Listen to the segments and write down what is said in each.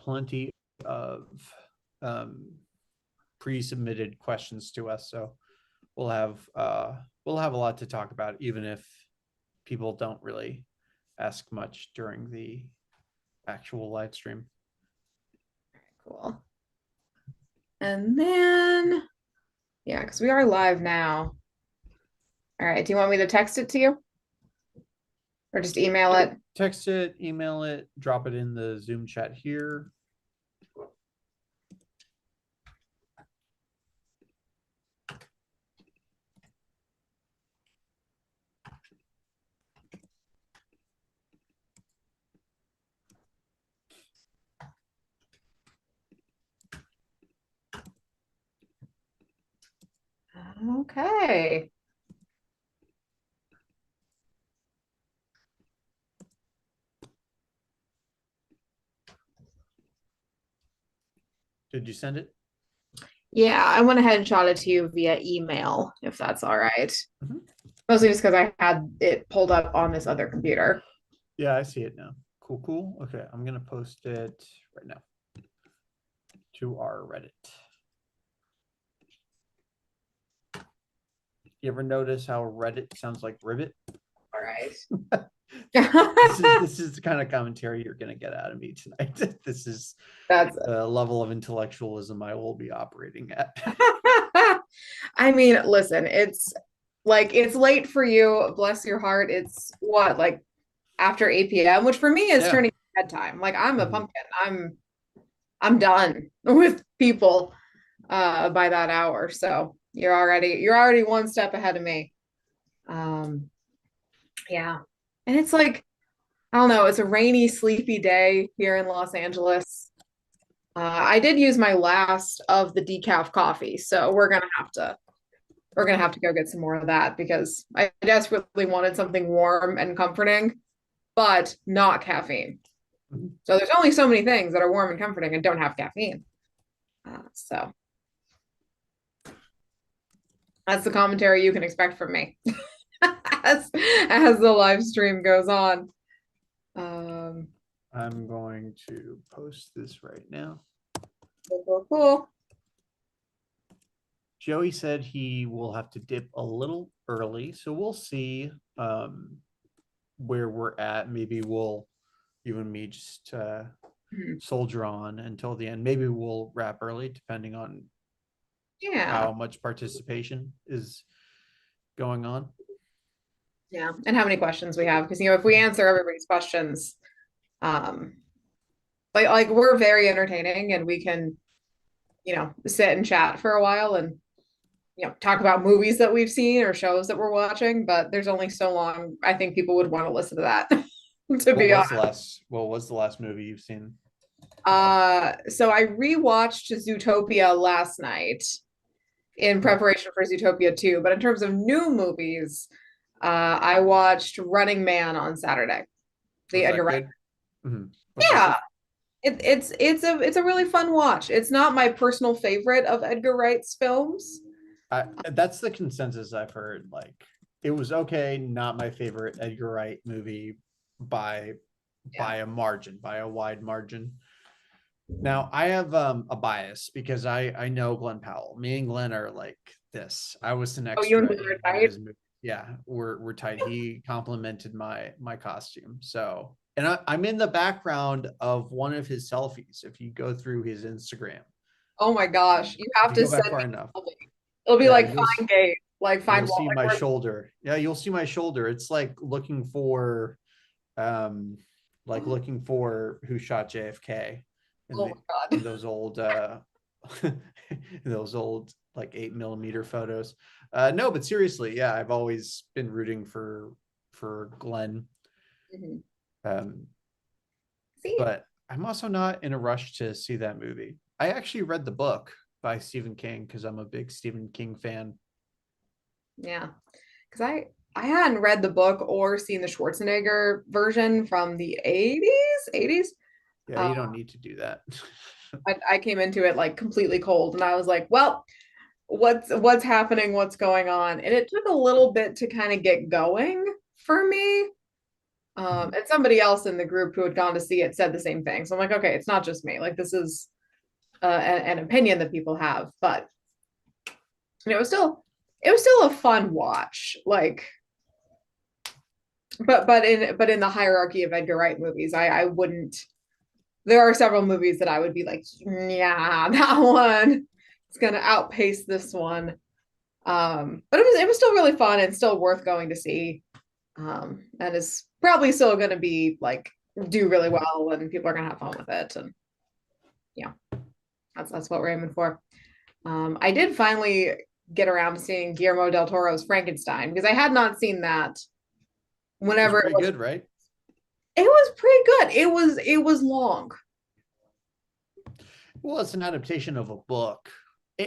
plenty of pre-submitted questions to us, so we'll have a lot to talk about, even if people don't really ask much during the actual live stream. Cool. And then, yeah, because we are live now. All right. Do you want me to text it to you? Or just email it? Text it, email it, drop it in the Zoom chat here. Okay. Did you send it? Yeah, I went ahead and shot it to you via email, if that's all right. Mm-hmm. Mostly just because I had it pulled up on this other computer. Yeah, I see it now. Cool. Okay, I'm gonna post it right now to our Reddit. You ever notice how Reddit sounds like ribbit? All right. This is the kind of commentary you're gonna get out of me tonight. This is That's the level of intellectualism I will be operating at. I mean, listen, it's like it's late for you, bless your heart. It's what, like after 8 p.m., which for me is Yeah. turning bedtime. Like I'm a Mhm. pumpkin. I'm done with people by that hour. So you're already one step ahead of me. Um yeah. And it's like, I don't know, it's a rainy, sleepy day here in Los Angeles. I did use my last of the decaf coffee, so we're gonna have to go get some more of that because I desperately wanted something warm and comforting, but not caffeine. Mhm. So there's only so many things that are warm and comforting and don't have caffeine. So that's the commentary you can expect from me as the live stream goes on. Um, I'm going to post this right now. cool. Joey said he will have to dip a little early, so we'll see where we're at. Maybe you and me just soldier on until the end. Maybe we'll wrap early, depending on Yeah. how much participation is going on. Yeah. And how many questions we have. Because if we answer everybody's questions, um, like we're very entertaining and we can, sit and chat for a while and talk about movies that we've seen or shows that we're watching, but there's only so long I think people would want to listen to that, to be honest. What was the last movie you've seen? So I rewatched Zootopia last night in preparation for Zootopia 2, but in terms of new movies, I watched Running Man on Saturday. The Was Edgar that Wright. good? Mm-hmm. Yeah, it's a really fun watch. It's not my personal favorite of Edgar Wright's films. That's the consensus I've heard. Like, it was okay, not my favorite Edgar Wright movie by a margin, by a wide margin. Now I have a bias because I know Glenn Powell. Me and Glenn are like this. I was an Oh, you and extra Glenn in are one of tight? his movies. Yeah, we're tight. He complimented my costume. So, and I'm in the background of one of his selfies. If you go through his Instagram, Oh my gosh, you have if you to go back send far me enough, something. It'll be yeah, like Find Gate, like you'll Find Walt. see Like my we're shoulder. Yeah, you'll see my shoulder. It's um like looking for Who Shot JFK in oh the my in God. those old those old like 8mm photos. No, but seriously, yeah, I've always been rooting for Glenn. Mhm. Um, See, but I'm also not in a rush to see that movie. I actually read the book by Stephen King because I'm a big Stephen King fan. yeah, because I hadn't read the book or seen the Schwarzenegger version from the 80s. Yeah, Uh, you don't need to do that. I came into it like completely cold, and I was like, well, what's happening? What's going on? And it took a little bit to kind of get going for me. And somebody else in the group who had gone to see it said the same thing. So I'm like, okay, it's not just me. Like this is an opinion that people have, but it was still a fun watch. Like, but in the hierarchy of Edgar Wright movies, I wouldn't. There are several movies that I would be like, yeah, that one is gonna outpace this one. But it was still really fun and still worth going to see. And is probably still gonna be like do really well and people are gonna have fun with it. And yeah, that's what we're aiming for. I did finally get around to seeing Guillermo del Toro's Frankenstein because I had not seen that It was whenever pretty good, right? it was pretty good. It was long. Well, it's an adaptation of a book.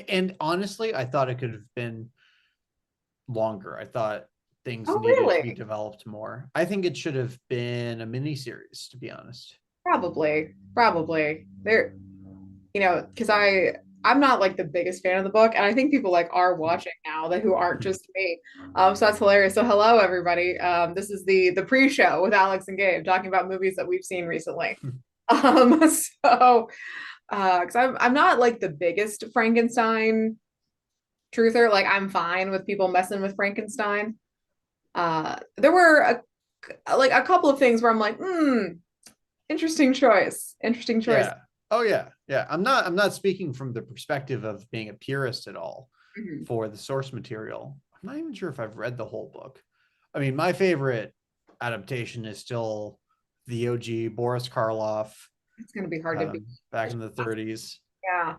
And honestly, I thought it could have been longer. I thought things Oh, needed to be really? developed more. I think it should have been a mini series, to be honest. Probably. There, because I'm not like the biggest fan of the book, and I think people like are watching now that who aren't just me. So that's hilarious. So hello everybody. This is the pre-show with Alex and Gabe talking about movies that we've seen recently. So because I'm not like the biggest Frankenstein truther. Like I'm fine with people messing with Frankenstein. There were a couple of things where I'm like, interesting choice. Interesting choice. Yeah. Oh yeah. Yeah. I'm not speaking from the perspective of being a purist at all Mhm. for the source material. I'm not even sure if I've read the whole book. I mean, my favorite adaptation is still the OG Boris Karloff, It's gonna be hard to beat. back in the 30s. Yeah.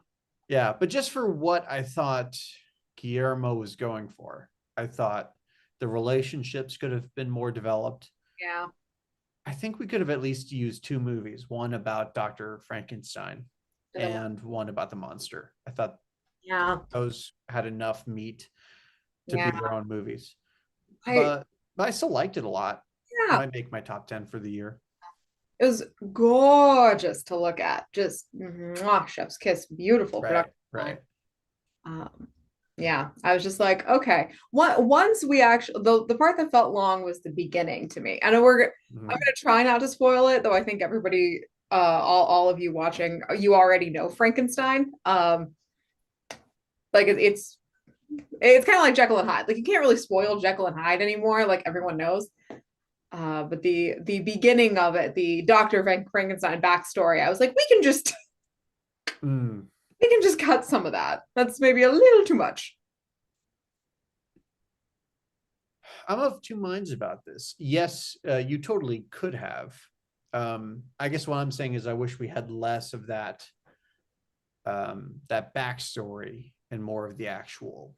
Yeah, but just for what I thought Guillermo was going for, I thought the relationships could have been more developed. Yeah. I think we could have at least used two movies, one about Dr. Frankenstein and one about the monster. I thought Yeah. those had enough meat to be Yeah. their own movies. I But I still liked it a lot. yeah. Might make my top 10 for the year. It was gorgeous to look at. Just mwah, chef's kiss, beautiful Right, production design. right. Um, yeah, I was just like, okay. Once we actually the part that felt long was the beginning to me. I know I'm Mhm. gonna try not to spoil it, though I think everybody all of you watching, you already know Frankenstein. Like it's kind of like Jekyll and Hyde. Like you can't really spoil Jekyll and Hyde anymore, like everyone knows. But the beginning of it, the Dr. Frankenstein backstory, I was like, Mm. we can just cut some of that. That's maybe a little too much. I'm of two minds about this. Yes, you totally could have. I guess what I'm saying is I wish we had less of that backstory and more of the actual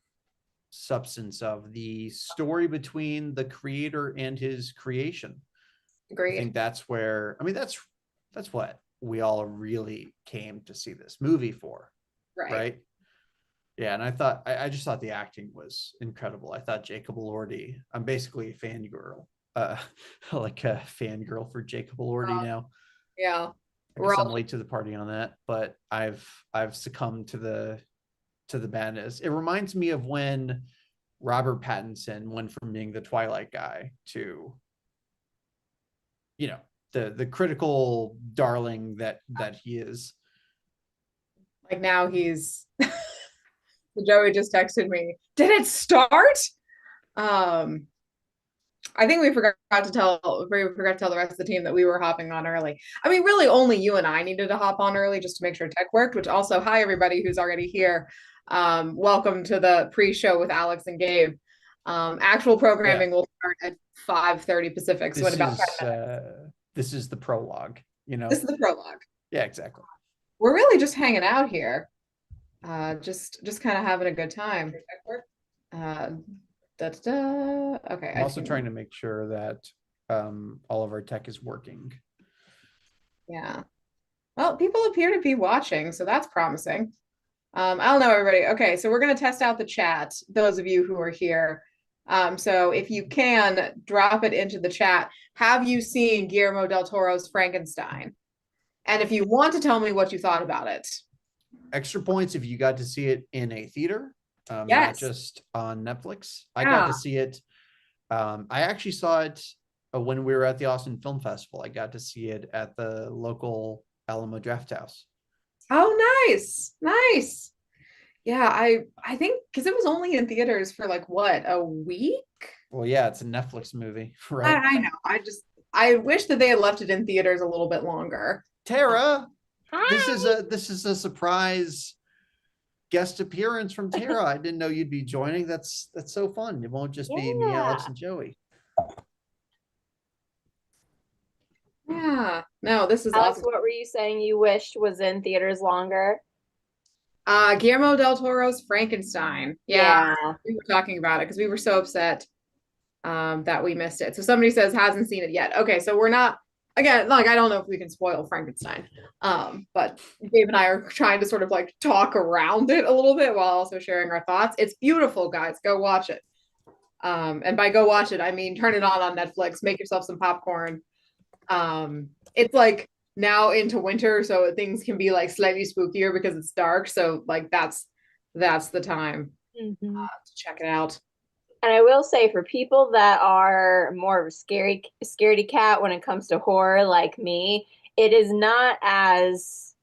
substance of the story between the creator and his creation. I Agreed. think that's where, I mean, that's what we all really came to see this movie for, Right. right? Yeah, and I just thought the acting was incredible. I thought Jacob Elordi, I'm basically a fangirl, uh, like a fangirl for Jacob Elordi now. Yeah. I We're guess I'm all late to the party on that, but I've succumbed to the madness. It reminds me of when Robert Pattinson went from being the Twilight guy to, you know, the critical darling that he is. like now he's Joey just texted me. Did it start? Um, I think we forgot to tell the rest of the team that we were hopping on early. I mean, really only you and I needed to hop on early just to make sure tech worked, which also, hi everybody who's already here. Welcome to the pre-show with Alex and Gabe. Actual Yeah, programming will start at 5:30 Pacific, so in this about 10 is minutes. this is the prologue, you This know. is the prologue. Yeah, exactly. We're really just hanging out here. Just kind of having a good time. Uh, Okay, I'm I also can. trying to make sure that all of our tech is working. Yeah. Well, people appear to be watching, so that's promising. I don't know, everybody. Okay, so we're gonna test out the chat, those of you who are here. So if you can drop it into the chat, have you seen Guillermo del Toro's Frankenstein? And if you want to tell me what you thought about it. Extra points if you got to see it in a theater, not Yes. just on Netflix. I got Yeah. to see it. I actually saw it when we were at the Austin Film Festival. I got to see it at the local Alamo Draft House. Oh, nice, nice. Yeah, I think because it was only in theaters for like what, a week? Well, yeah, it's a Netflix movie, I, right? I know. I wish that they had left it in theaters a little bit longer. Tara, Hi. this is a surprise guest appearance from Tara. I didn't know you'd be joining. That's so fun. It won't just be me, Alex, Yeah. and Joey. Yeah. No, this is Alex, awesome. what were you saying you wished was in theaters longer? Guillermo del Toro's Frankenstein. Yeah, Yeah. we were talking about it because we were so upset that we missed it. So somebody says hasn't seen it yet. Okay, so we're not again, like I don't know if we can spoil Frankenstein. But Dave and I are trying to sort of like talk around it a little bit while also sharing our thoughts. It's beautiful, guys. Go watch it. And by go watch it, I mean turn it on Netflix, make yourself some popcorn. It's like now into winter, so things can be like slightly spookier because it's dark. So like that's the time Mhm. to check it out. And I will say, for people that are more of a scaredy cat when it comes to horror, like me, it is not as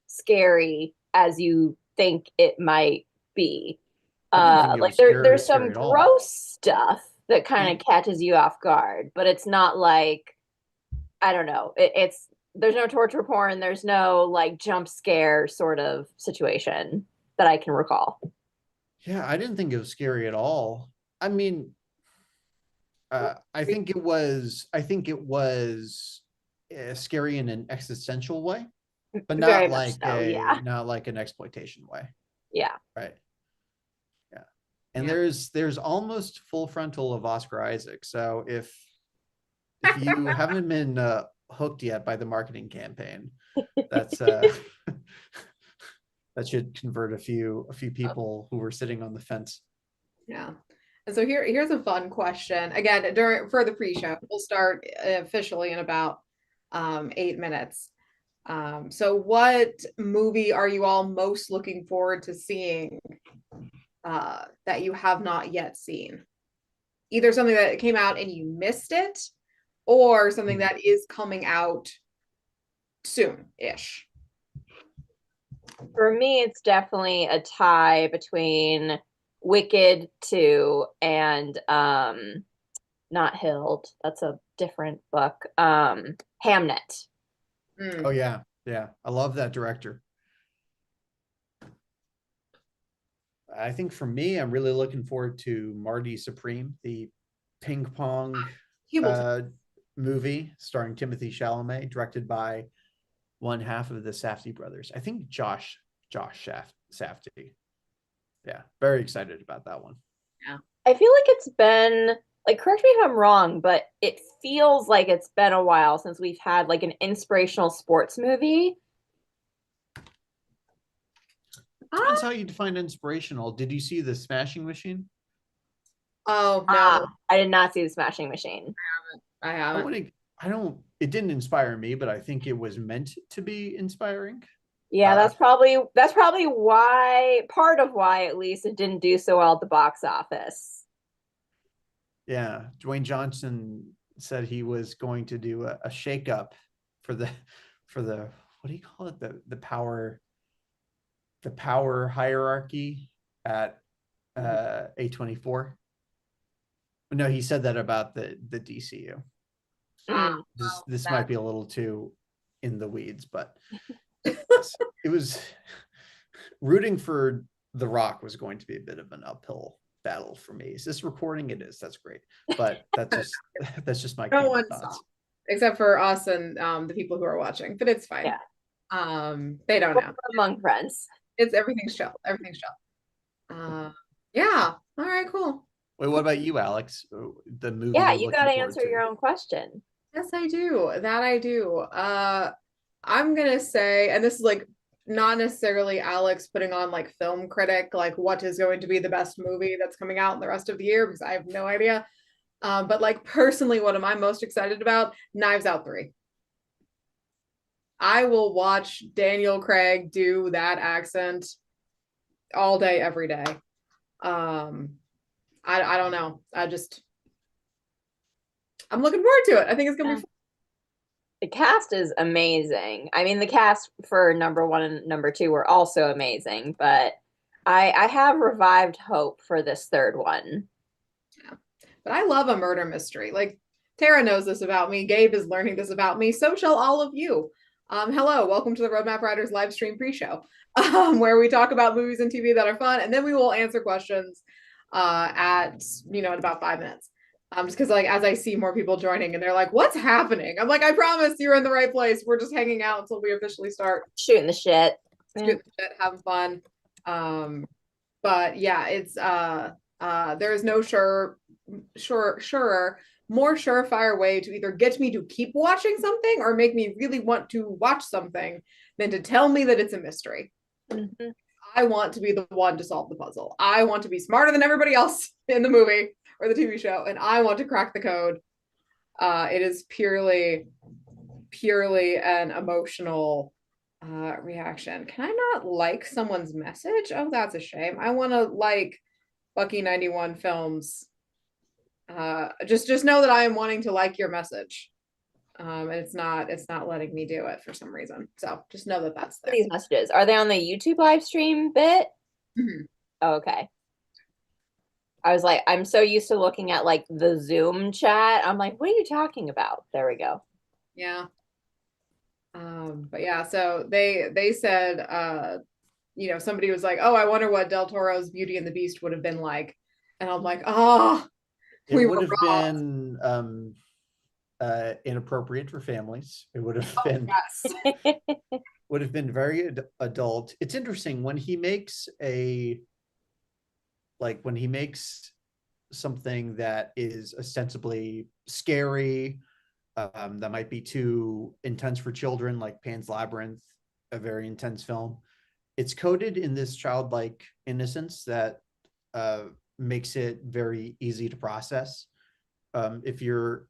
scary as you think it might be. I didn't think it Like was scary, there's some scary at all. gross stuff that kind of catches you off guard, but it's not like, I don't know. It's there's no torture porn, there's no like jump scare sort of situation that I can recall. Yeah, I didn't think it was scary at all. I mean, I think it was scary in an existential way, but Very much so, yeah. not like an exploitation way, Yeah. right? Yeah. And Yeah. there's almost full frontal of Oscar Isaac. So if you haven't been hooked yet by the marketing campaign, that's that should convert a few people who were sitting on the fence. Yeah. And so here's a fun question. Again, for the pre-show, we'll start officially in about 8 minutes. So what movie are you all most looking forward to seeing that you have not yet seen? Either something that came out and you missed it, or something that is coming out soon-ish. For me, it's definitely a tie between Wicked 2 and not Hild. That's a different book. Hamnet. Oh yeah, yeah. I love that director. I think for me, I'm really looking forward to Marty Supreme, the ping pong movie starring Timothy Chalamet, directed by one half of the Safdie brothers. I think Josh Safdie. Yeah, very excited about that one. Yeah. I feel like it's been like, correct me if I'm wrong, but it feels like it's been a while since we've had like an inspirational sports movie. Depends how you define inspirational. Did you see the Smashing Machine? Oh no, I did not see the Smashing Machine. I haven't. I don't. It didn't inspire me, but I think it was meant to be inspiring. Yeah, that's probably why, part of why at least it didn't do so well at the box office. Yeah, Dwayne Johnson said he was going to do a shakeup for the what do you call it, the power hierarchy at A24. No, he said that about the DCU. This might be a little too in the weeds, but it was rooting for The Rock was going to be a bit of an uphill battle for me. Is this recording? It is. That's great, but that's just my thoughts. Except for us and the people who are watching, but it's fine. Yeah. They don't know. Among friends. It's everything's chill. Everything's chill. Yeah. All right, cool. Wait, what about you, Alex? The movie? Yeah, you got to answer your own question. Yes, I do. That I do. I'm gonna say, and this is like not necessarily Alex putting on like film critic, like what is going to be the best movie that's coming out in the rest of the year, because I have no idea. But like personally, what am I most excited about? Knives Out 3. I will watch Daniel Craig do that accent all day, every day. I don't know. I'm looking forward to it. I think it's gonna be fun. The cast is amazing. I mean, the cast for number one and number two were also amazing, but I have revived hope for this third one. Yeah. But I love a murder mystery. Like Tara knows this about me. Gabe is learning this about me. So shall all of you. Hello, welcome to the Roadmap Riders live stream pre-show, where we talk about movies and TV that are fun, and then we will answer questions in about 5 minutes. Just because like as I see more people joining and they're like, what's happening? I'm like, I promise you're in the right place. We're just hanging out until we officially start Shooting the shit. shooting the shit, having fun. But yeah, it's there is no more surefire way to either get me to keep watching something or make me really want to watch something than to tell me that it's a mystery. Mm-hmm. I want to be the one to solve the puzzle. I want to be smarter than everybody else in the movie or the TV show, and I want to crack the code. It is purely an emotional reaction. Can I not like someone's message? Oh, that's a shame. I want to like Bucky 91 films. Just know that I am wanting to like your message. And it's not letting me do it for some reason. So just know that that's there. These messages, are they on the YouTube live stream bit? Mm-hmm. Oh, okay. I was like, I'm so used to looking at like the Zoom chat. I'm like, what are you talking about? There we go. Yeah. But yeah, so they said somebody was like, oh, I wonder what Del Toro's Beauty and the Beast would have been like. And I'm like, oh, it would have been inappropriate for families. It would have been yes. would have been very adult. It's interesting when he makes something that is ostensibly scary, that might be too intense for children, like Pan's Labyrinth, a very intense film. It's coded in this childlike innocence that makes it very easy to process if you're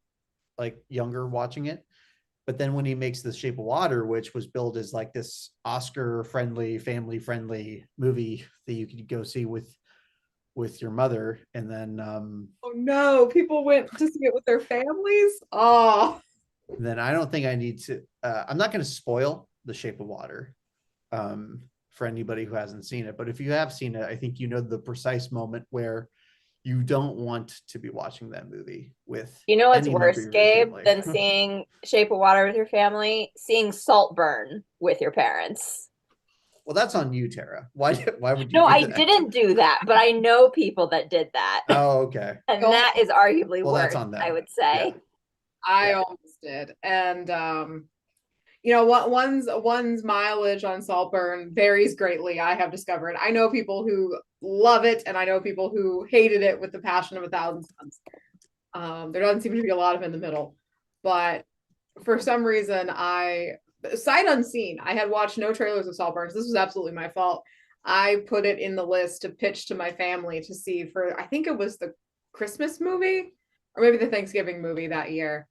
like younger watching it. But then when he makes The Shape of Water, which was billed as like this Oscar-friendly, family-friendly movie that you could go see with your mother, and then oh no, people went to see it with their families. Oh, then I don't think I need to. I'm not going to spoil The Shape of Water for anybody who hasn't seen it. But if you have seen it, I think you know the precise moment where you don't want to be watching that movie with. You know what's any worse, member of your Gabe, family. than seeing Shape of Water with your family? Seeing Saltburn with your parents. Well, that's on you, Tara. Why would you No, do I that? didn't do that, but I know people that did that. Oh, okay. And that is arguably Well, worse, that's on them. I would say. Yeah. I almost did. And what one's mileage on Saltburn varies greatly, I have discovered. I know people who love it, and I know people who hated it with the passion of a thousand suns. There doesn't seem to be a lot of in the middle. But for some reason, sight unseen, I had watched no trailers of Saltburn. So this was absolutely my fault. I put it in the list to pitch to my family to see for, I think it was the Christmas movie or maybe the Thanksgiving movie that year.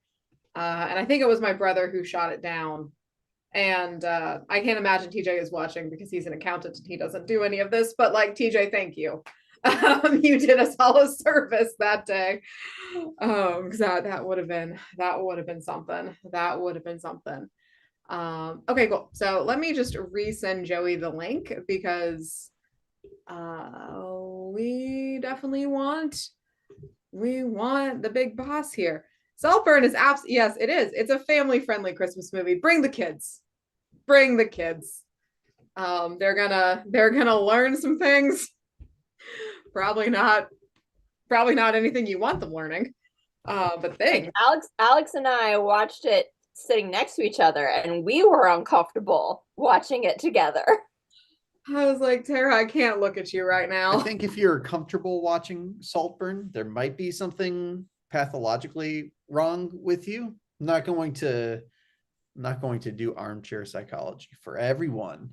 And I think it was my brother who shot it down. And I can't imagine TJ is watching because he's an accountant and he doesn't do any of this. But like, TJ, thank you. You did us all a service that day. Because that would have been something. That would have been something. Okay, cool. So let me just resend Joey the link because we definitely want the big boss here. Saltburn is yes, it is. It's a family-friendly Christmas movie. Bring the kids. Bring the kids. They're gonna learn some things. Probably not anything you want them learning. But things. Alex and I watched it sitting next to each other, and we were uncomfortable watching it together. I was like, Tara, I can't look at you right now. I think if you're comfortable watching Saltburn, there might be something pathologically wrong with you. I'm not going to do armchair psychology for everyone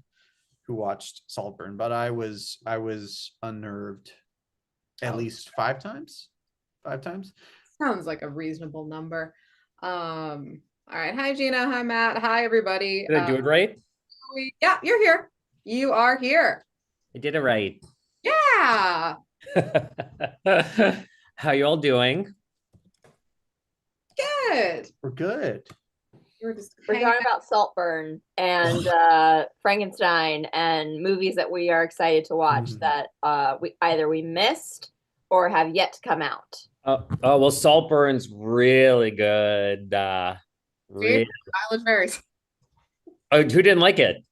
who watched Saltburn, but I was unnerved at least 5 times. 5 times. Sounds like a reasonable number. All right. Hi, Gina. Hi, Matt. Hi, everybody. Did I do it right? Yeah, you're here. You are here. I did it right. Yeah. How you all doing? good. We're good. We're just We're hanging talking about Saltburn and Frankenstein and movies that we are excited to watch that we missed or have yet to come out. Well, Saltburn's really good. Really. Violet Fairies. Oh, who didn't like it?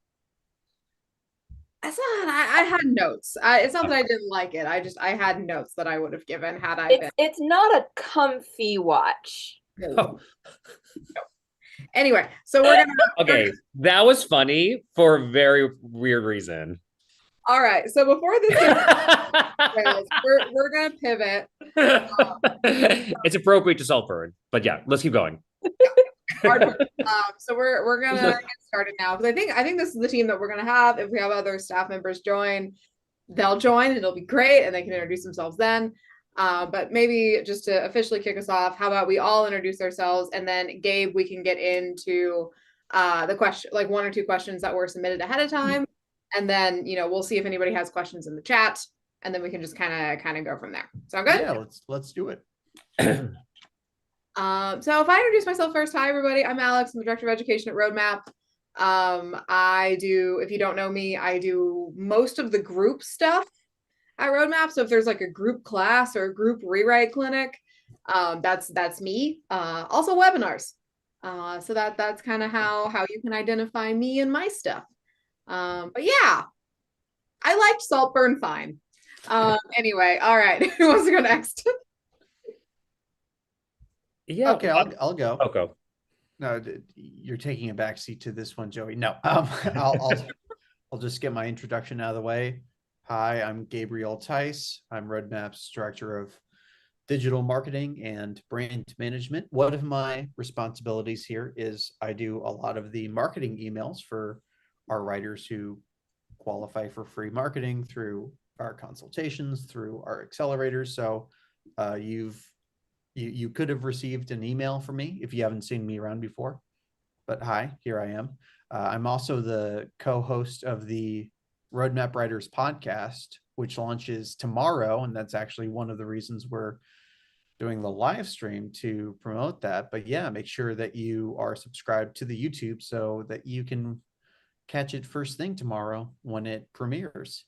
It's not, I had notes. It's not that I didn't like it. I had notes that I would have given had I been. It's not a comfy watch. Oh. Anyway, so we're gonna. Okay, that was funny for a very weird reason. All right, so before this, we're gonna pivot. It's appropriate to Saltburn, but yeah, let's keep going. So we're gonna get started now because I think this is the team that we're gonna have. If we have other staff members join, they'll join and it'll be great, and they can introduce themselves then. But maybe just to officially kick us off, how about we all introduce ourselves, and then Gabe, we can get into the question, like 1 or 2 questions that were submitted ahead of time, and then we'll see if anybody has questions in the chat, and then we can just kind of go from there. Sound good? Yeah, let's do it. So if I introduce myself first, hi everybody, I'm Alex, I'm the Director of Education at Roadmap. I do, if you don't know me, I do most of the group stuff at Roadmap. So if there's like a group class or a group rewrite clinic, that's me. Also webinars. So that's kind of how you can identify me and my stuff. But yeah, I liked Saltburn fine. Anyway, all right, who wants to go next? Yeah. Okay, I'll go. I'll go. No, you're taking a backseat to this one, Joey. No, I'll just get my introduction out of the way. Hi, I'm Gabriel Tice. I'm Roadmap's Director of Digital Marketing and Brand Management. One of my responsibilities here is I do a lot of the marketing emails for our writers who qualify for free marketing through our consultations, through our accelerators. So you could have received an email from me if you haven't seen me around before, but hi, here I am. I'm also the co-host of the Roadmap Writers podcast, which launches tomorrow. And that's actually one of the reasons we're doing the live stream to promote that. But yeah, make sure that you are subscribed to the YouTube so that you can catch it first thing tomorrow when it premieres.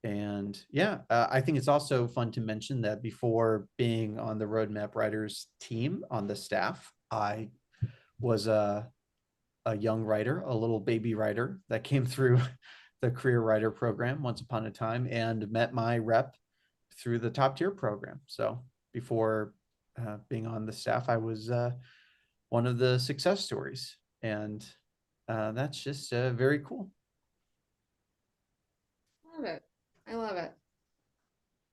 And yeah, I think it's also fun to mention that before being on the Roadmap Writers team on the staff, I was a young writer, a little baby writer that came through the career writer program once upon a time and met my rep through the top tier program. So before being on the staff, I was one of the success stories, and that's just very cool. Love it. I love it.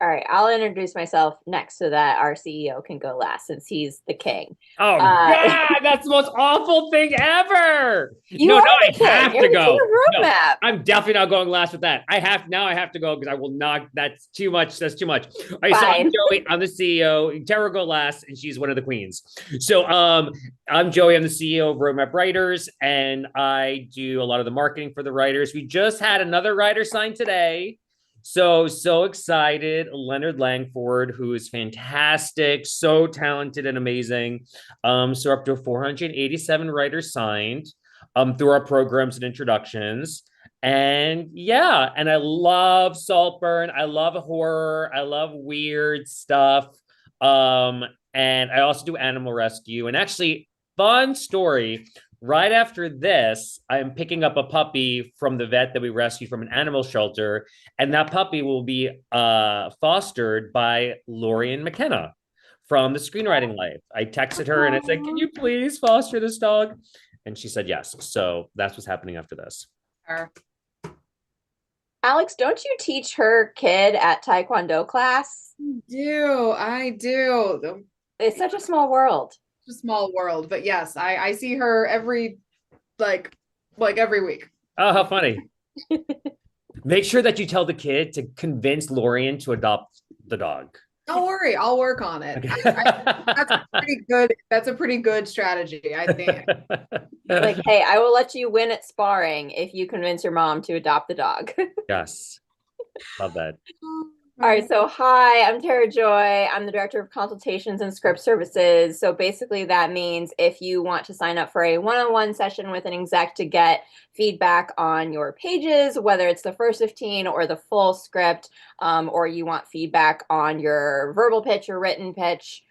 All right, I'll introduce myself next so that our CEO can go last since he's the king. Oh God, that's the most awful thing ever. No, I have to go. No, I'm definitely not going last with that. I have to go because I will not. That's too much. That's too much. All right, so I'm Joey. I'm the CEO. Tara will go last, and she's one of the queens. So I'm Joey. I'm the CEO of Roadmap Writers, and I do a lot of the marketing for the writers. We just had another writer sign today. So excited. Leonard Langford, who is fantastic, so talented and amazing. So up to 487 writers signed through our programs and introductions. And yeah, and I love Saltburn. I love horror. I love weird stuff. And I also do animal rescue. And actually, fun story. Right after this, I'm picking up a puppy from the vet that we rescued from an animal shelter, and that puppy will be fostered by Lorian McKenna from the Screenwriting Life. I texted her and I said, "Can you please foster this dog?" And she said yes. So that's what's happening after this. Alex, don't you teach her kid at Taekwondo class? I do. It's such a small world. A small world, but yes, I see her every like every week. Oh, how funny. Make sure that you tell the kid to convince Lorian to adopt the dog. Don't worry, I'll work on it. Okay. That's a pretty good strategy, I think. Like, hey, I will let you win at sparring if you convince your mom to adopt the dog. Yes. Love that. All right, so hi, I'm Tara Joy. I'm the Director of Consultations and Script Services. So basically that means if you want to sign up for a one-on-one session with an exec to get feedback on your pages, whether it's the first 15 or the full script, or you want feedback on your verbal pitch or written pitch,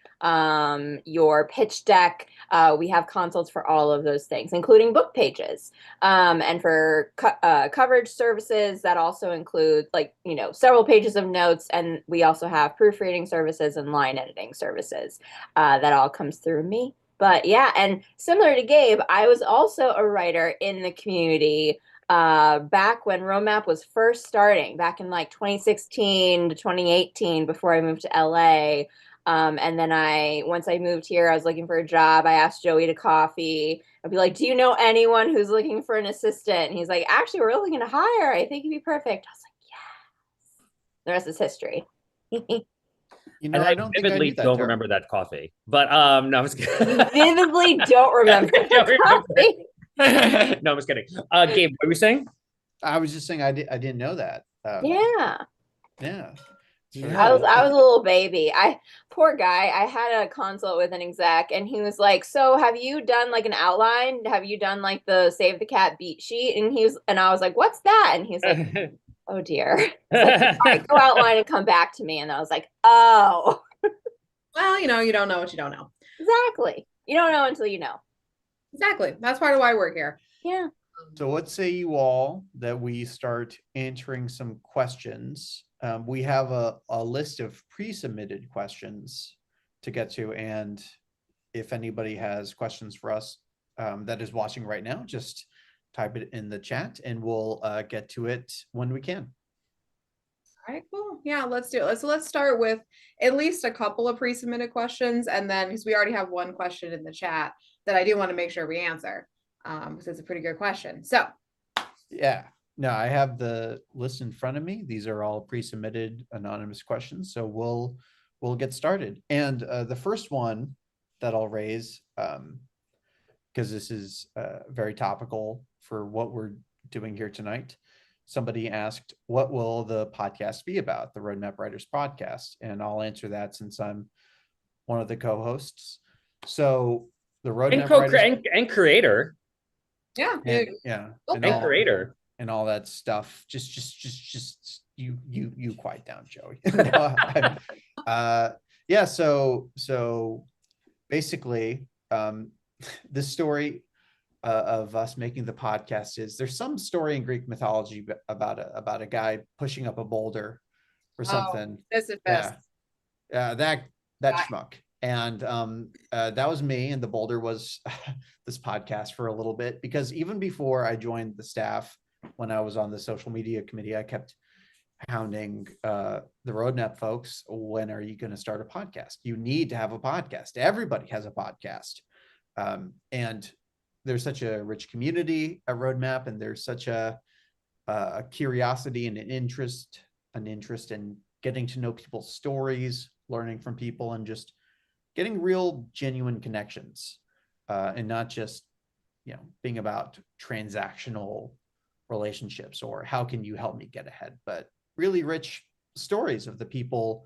your pitch deck, we have consults for all of those things, including book pages. And for coverage services, that also include several pages of notes. And we also have proofreading services and line editing services. That all comes through me. But yeah, and similar to Gabe, I was also a writer in the community back when Roadmap was first starting, back in like 2016 to 2018, before I moved to LA. And then once I moved here, I was looking for a job. I asked Joey to coffee. I'd be like, do you know anyone who's looking for an assistant? And he's like, actually, we're looking to hire. I think you'd be perfect. I was like, yes. The rest is history. You know, And I don't think I vividly knew that. don't Tara. remember that coffee. But no, I was Vividly don't remember the coffee. No, I was kidding. Gabe, what were you saying? I was just saying I didn't know that. Yeah. Yeah. I was a little baby. Poor guy. I had a consult with an exec and he was like, so have you done like an outline? Have you done like the Save the Cat beat sheet? And I was like, what's that? And he's like, oh dear. Like, all right, go outline and come back to me. And I was like, oh. Well, you don't know what you don't know. Exactly. You don't know until you know. Exactly. That's part of why we're here. Yeah. So what say you all that we start answering some questions? We have a list of pre-submitted questions to get to. And if anybody has questions for us that is watching right now, just type it in the chat and we'll get to it when we can. All right, cool. Yeah, let's do it. So let's start with at least a couple of pre-submitted questions. And then, because we already have one question in the chat that I do want to make sure we answer, because it's a pretty good question. So. Yeah. No, I have the list in front of me. These are all pre-submitted anonymous questions. So we'll get started. And the first one that I'll raise, because this is very topical for what we're doing here tonight. Somebody asked, what will the podcast be about, the Roadmap Writers podcast? And I'll answer that since I'm one of the co-hosts. So the Roadmap Writers and creator. Yeah. And creator. And all that stuff. Just you quiet down, Joey. Yeah. So basically, this story of us making the podcast is there's some story in Greek mythology about a guy pushing up a boulder or something. This is best. Yeah. That schmuck. And that was me, and the boulder was this podcast for a little bit, because even before I joined the staff, when I was on the social media committee, I kept hounding the Roadmap folks, when are you going to start a podcast? You need to have a podcast. Everybody has a podcast. And there's such a rich community at Roadmap, and there's such a curiosity and an interest in getting to know people's stories, learning from people, and just getting real genuine connections, and not just, being about transactional relationships or how can you help me get ahead, but really rich stories of the people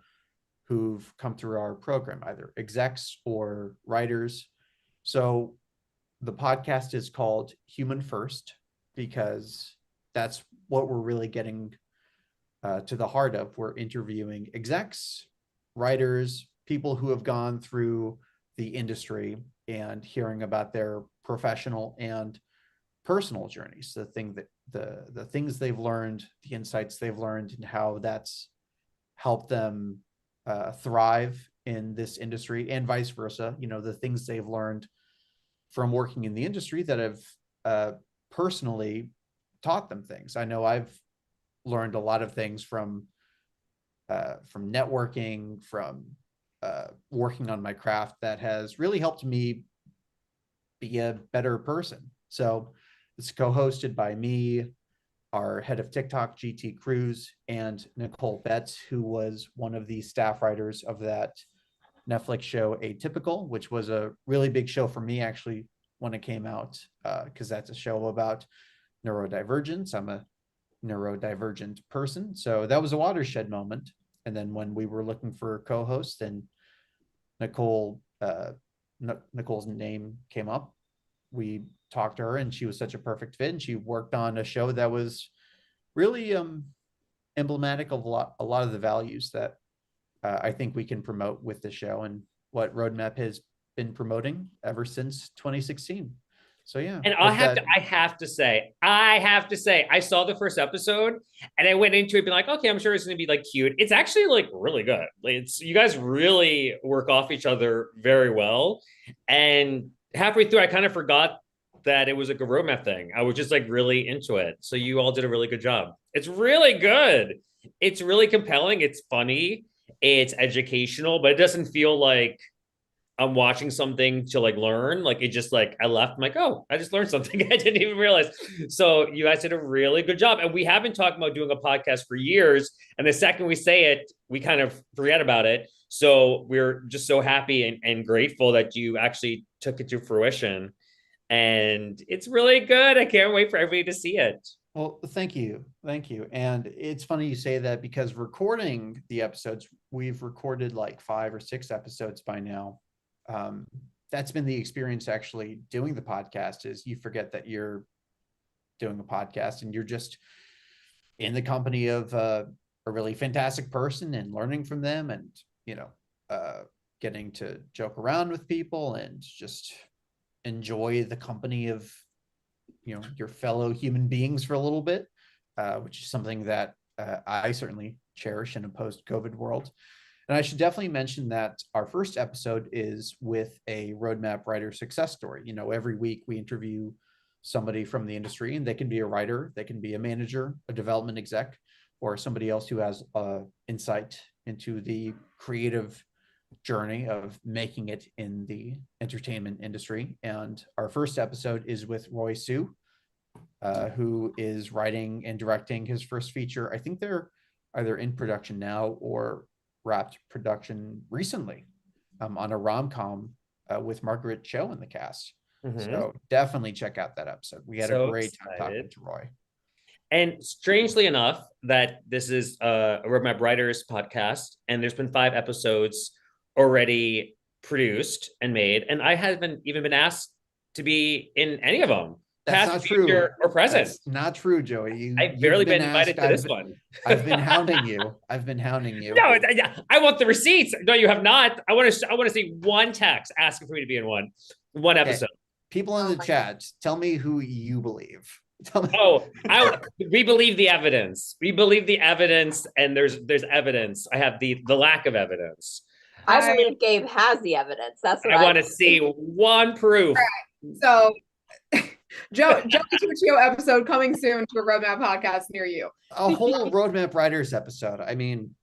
who've come through our program, either execs or writers. So the podcast is called Human First, because that's what we're really getting to the heart of. We're interviewing execs, writers, people who have gone through the industry, and hearing about their professional and personal journeys, the things they've learned, the insights they've learned, and how that's helped them thrive in this industry, and vice versa. The things they've learned from working in the industry that have personally taught them things. I know I've learned a lot of things from networking, from working on my craft, that has really helped me be a better person. So it's co-hosted by me, our head of TikTok, GT Cruz, and Nicole Betts, who was one of the staff writers of that Netflix show Atypical, which was a really big show for me, actually, when it came out, because that's a show about neurodivergence. I'm a neurodivergent person. So that was a watershed moment. And then when we were looking for co-host and Nicole, Nicole's name came up, we talked to her and she was such a perfect fit. And she worked on a show that was really emblematic of a lot of the values that I think we can promote with the show and what Roadmap has been promoting ever since 2016. So yeah. And I have to say, I saw the first episode and I went into it being like, okay, I'm sure it's going to be like cute. It's actually like really good. It's, you guys really work off each other very well. And halfway through, I kind of forgot that it was like a Roadmap thing. I was just like really into it. So you all did a really good job. It's really good. It's really compelling. It's funny. It's educational, but it doesn't feel like I'm watching something to like learn. Like it just like I left. I'm like, oh, I just learned something. I didn't even realize. So you guys did a really good job. And we have been talking about doing a podcast for years. And the second we say it, we kind of forget about it. So we're just so happy and grateful that you actually took it to fruition. And it's really good. I can't wait for everybody to see it. Well, thank you. Thank you. And it's funny you say that because recording the episodes, we've recorded like 5 or 6 episodes by now. That's been the experience actually doing the podcast is you forget that you're doing a podcast and you're just in the company of a really fantastic person and learning from them and, you know, getting to joke around with people and just enjoy the company of, you know, your fellow human beings for a little bit, which is something that I certainly cherish in a post-COVID world. And I should definitely mention that our first episode is with a Roadmap writer success story. You know, every week we interview somebody from the industry, and they can be a writer, they can be a manager, a development exec, or somebody else who has insight into the creative journey of making it in the entertainment industry. And our first episode is with Roy Sue, who is writing and directing his first feature. I think they're either in production now or wrapped production recently on a rom-com with Margaret Cho in the cast. So definitely check out that episode. We had a great time talking to Roy. And strangely enough, that this is a Roadmap Writers podcast, and there's been 5 episodes already produced and made, and I haven't even been asked to be in any of them. That's not true. Or present. That's not true, Joey. I've barely been invited to this one. I've been hounding you. I've been hounding you. No, I want the receipts. No, you have not. I want to see one text asking for me to be in one episode. People in the chat, tell me who you believe. Tell me. Oh, we believe the evidence. We believe the evidence, and there's evidence. I have the lack of evidence. I believe Gabe has the evidence. That's what I want to see one proof. Right. So, Joey Tuccio episode coming soon to a Roadmap podcast near you. A whole Roadmap Writers episode. I mean,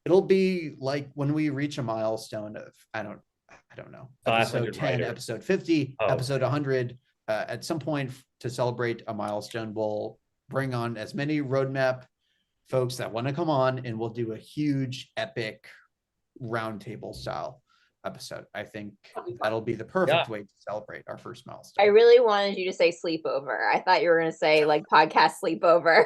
it'll be like when we reach a milestone of I don't know, episode 10, writers. Episode 50, episode 100. At some point to celebrate a milestone, we'll bring on as many Roadmap folks that want to come on, and we'll do a huge epic roundtable style episode. I think that'll be the perfect way to celebrate our first milestone. I really wanted you to say sleepover. I thought you were going to say like podcast sleepover.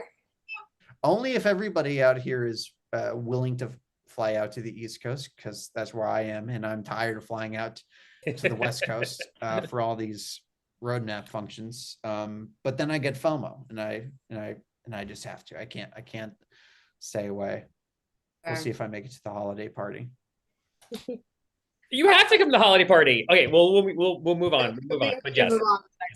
Only if everybody out here is willing to fly out to the East Coast, because that's where I am, and I'm tired of flying out to the West Coast for all these Roadmap functions. But then I get FOMO, and I just have to. I can't stay away. We'll see if I make it to the holiday party. You have to come to the holiday party. Okay, well, we'll move on. But yes,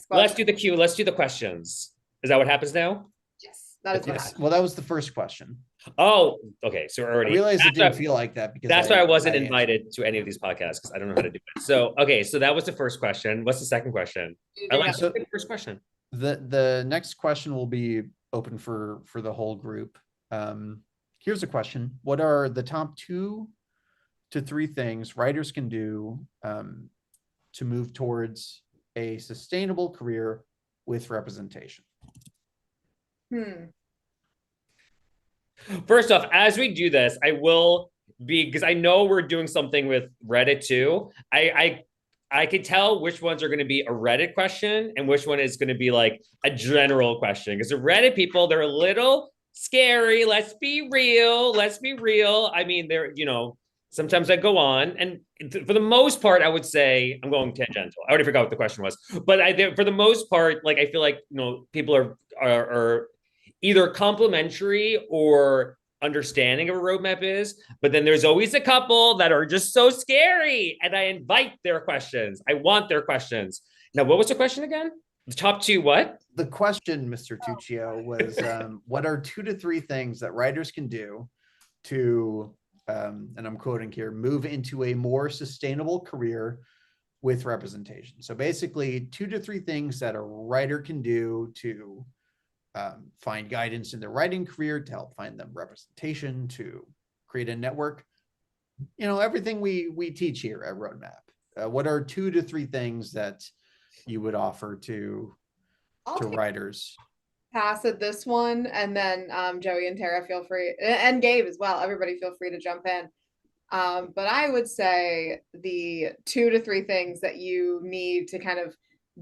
let's do the queue. Let's do the questions. Is that what happens now? Yes, that is what happens. Well, that was the first question. Oh, okay. So already I realized it didn't feel like that because that's why I wasn't invited to any of these podcasts, because I don't know how to do it. So okay, so that was the first question. What's the second question? I like the first question. The next question will be open for the whole group. Here's a question: what are the top 2 to 3 things writers can do to move towards a sustainable career with representation? First off, as we do this, I will be, because I know we're doing something with Reddit too. I can tell which ones are going to be a Reddit question and which one is going to be like a general question. Because the Reddit people, they're a little scary. Let's be real. Let's be real. I mean, sometimes I go on, and for the most part, I would say I'm going tangential. I already forgot what the question was, but for the most part, like I feel like people are either complimentary or understanding of a roadmap is, but then there's always a couple that are just so scary, and I invite their questions. I want their questions. Now, what was the question again? The top two what? The question, Mr. Tuccio, was what are 2 to 3 things that writers can do to, and I'm quoting here, move into a more sustainable career with representation. So basically 2 to 3 things that a writer can do to find guidance in their writing career, to help find them representation, to create a network. Everything we teach here at Roadmap. What are 2 to 3 things that you would offer to writers? Pass at this one, and then Joey and Tara feel free, and Gabe as well. Everybody feel free to jump in. But I would say the 2 to 3 things that you need to kind of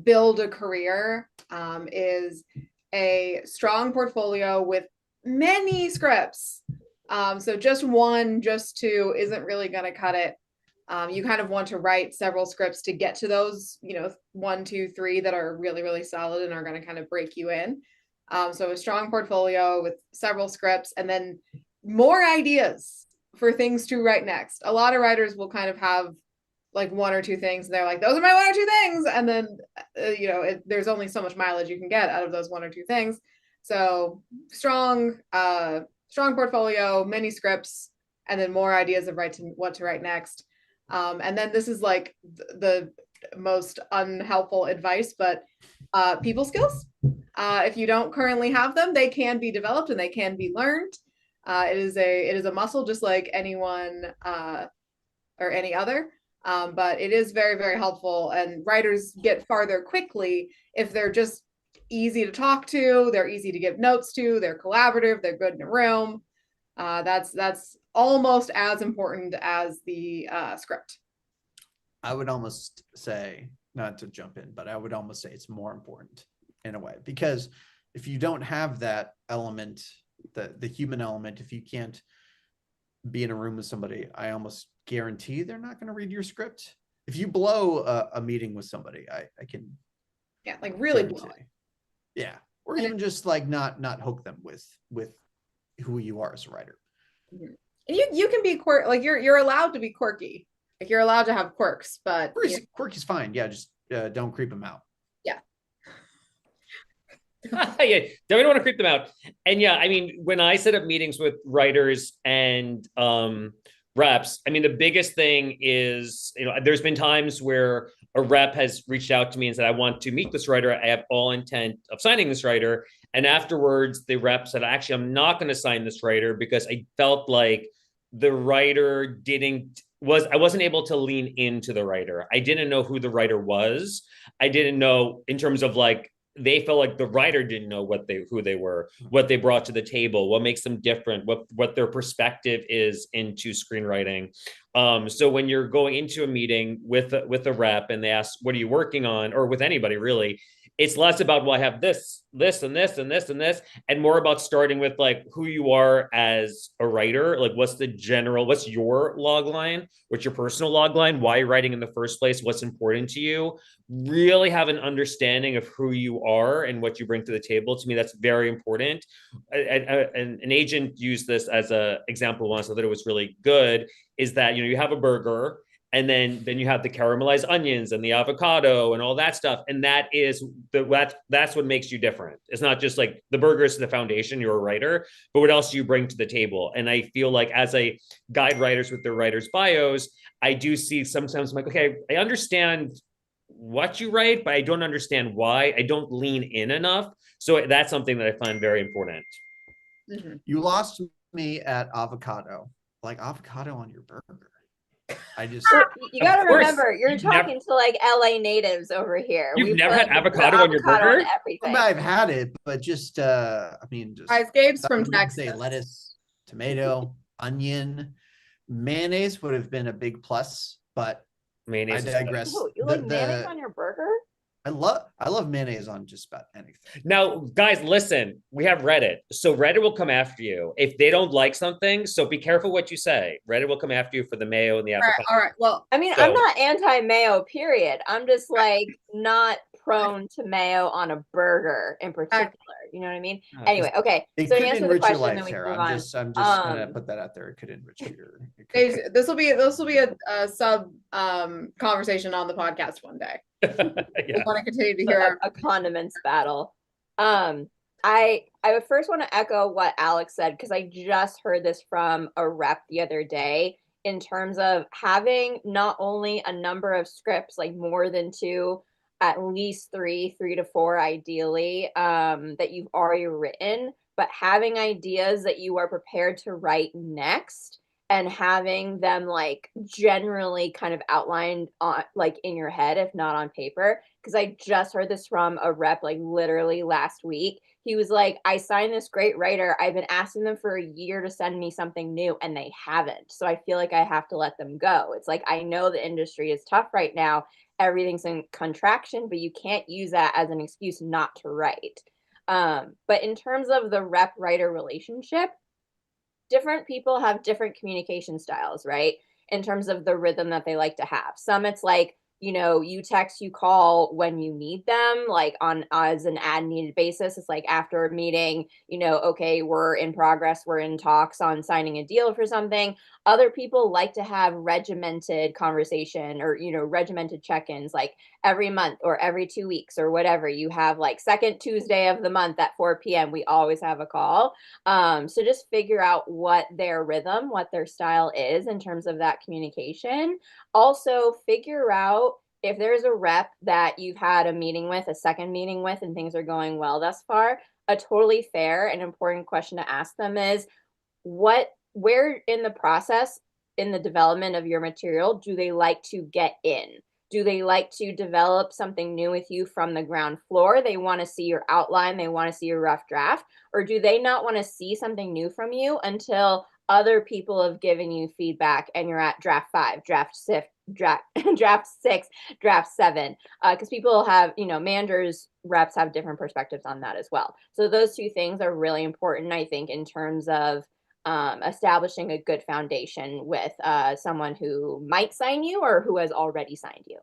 build a career is a strong portfolio with many scripts. So just 1, just 2 isn't really going to cut it. You kind of want to write several scripts to get to those, 1, 2, 3 that are really, really solid and are going to kind of break you in. So a strong portfolio with several scripts, and then more ideas for things to write next. A lot of writers will kind of have like 1 or 2 things, and they're like, those are my 1 or 2 things. And then, there's only so much mileage you can get out of those 1 or 2 things. So strong portfolio, many scripts, and then more ideas of what to write next. And then this is like the most unhelpful advice, but people skills. If you don't currently have them, they can be developed and they can be learned. It is a muscle just like anyone or any other. But it is very, very helpful, and writers get farther quickly if they're just easy to talk to, they're easy to give notes to, they're collaborative, they're good in a room. That's almost as important as the script. I would almost say, not to jump in, but I would almost say it's more important in a way, because if you don't have that element, the human element, if you can't be in a room with somebody, I almost guarantee they're not going to read your script. If you blow a meeting with somebody, I can, like really blow it. Yeah, or even just like not hook them with who you are as a writer. And you can be quirky, like you're allowed to be quirky, like you're allowed to have quirks, but quirky's fine. Yeah, just don't creep them out. Yeah. Yeah, definitely want to creep them out. And yeah, I mean, when I set up meetings with writers and reps, I mean, the biggest thing is, there's been times where a rep has reached out to me and said, I want to meet this writer. I have all intent of signing this writer. And afterwards, the rep said, actually, I'm not going to sign this writer because I felt like the writer I wasn't able to lean into the writer. I didn't know who the writer was. I didn't know in terms of like, they felt like the writer didn't know who they were, what they brought to the table, what makes them different, what their perspective is into screenwriting. So when you're going into a meeting with a rep and they ask, what are you working on? Or with anybody really, it's less about, well, I have this, and this, and this, and this, and more about starting with like who you are as a writer. Like what's your log line? What's your personal log line? Why you're writing in the first place? What's important to you? Really have an understanding of who you are and what you bring to the table. To me, that's very important. An agent used this as an example once. I thought it was really good, is that, you have a burger, and then you have the caramelized onions and the avocado and all that stuff. And that's what makes you different. It's not just like the burger is the foundation, you're a writer, but what else do you bring to the table? And I feel like as I guide writers with their writers' bios, I do see sometimes I'm like, okay, I understand what you write, but I don't understand why. I don't lean in enough. So that's something that I find very important. Mm-hmm. You lost me at avocado, like avocado on your burger. You got to remember, you're talking to like LA natives over here. You've never had avocado on your burger? On everything. I've had it, but just Gabe's from Texas. Say lettuce, tomato, onion, mayonnaise would have been a big plus, but mayonnaise. I digress. You like mayonnaise on your burger? I love mayonnaise on just about anything. Now, guys, listen, we have Reddit. So Reddit will come after you if they don't like something. So be careful what you say. Reddit will come after you for the mayo and the apple pie. All right. Well, I mean, I'm not anti-mayo, period. I'm just like not prone to mayo on a burger in particular. You know what I mean? Anyway, okay. It So to could answer the enrich your question, life, then we can Sarah. move I'm on. just gonna put that out there. It could enrich your. this will be a sub conversation on the podcast one day. I want to continue to hear a condiments battle. I would first want to echo what Alex said, because I just heard this from a rep the other day in terms of having not only a number of scripts, like more than 2, at least 3 to 4 ideally, that you've already written, but having ideas that you are prepared to write next, and having them like generally kind of outlined on like in your head, if not on paper. Because I just heard this from a rep like literally last week. He was like, I signed this great writer. I've been asking them for a year to send me something new and they haven't. So I feel like I have to let them go. It's like, I know the industry is tough right now. Everything's in contraction, but you can't use that as an excuse not to write. But in terms of the rep writer relationship, different people have different communication styles, right? In terms of the rhythm that they like to have. Some it's like, you know, you text, you call when you need them, like on as an ad needed basis. It's like after a meeting, you know, okay, we're in progress, we're in talks on signing a deal for something. Other people like to have regimented conversation, or, you know, regimented check-ins, like every month or every 2 weeks or whatever. You have like second Tuesday of the month at 4 p.m. We always have a call. So just figure out what their rhythm, what their style is in terms of that communication. Also, figure out if there's a rep that you've had a meeting with, a second meeting with, and things are going well thus far. A totally fair and important question to ask them is, where in the process, in the development of your material, do they like to get in? Do they like to develop something new with you from the ground floor? They want to see your outline, they want to see your rough draft, or do they not want to see something new from you until other people have given you feedback and you're at draft 5, draft 6, draft 6, draft 7? Because people have, you know, managers, reps have different perspectives on that as well. So those 2 things are really important, I think, in terms of establishing a good foundation with someone who might sign you or who has already signed you.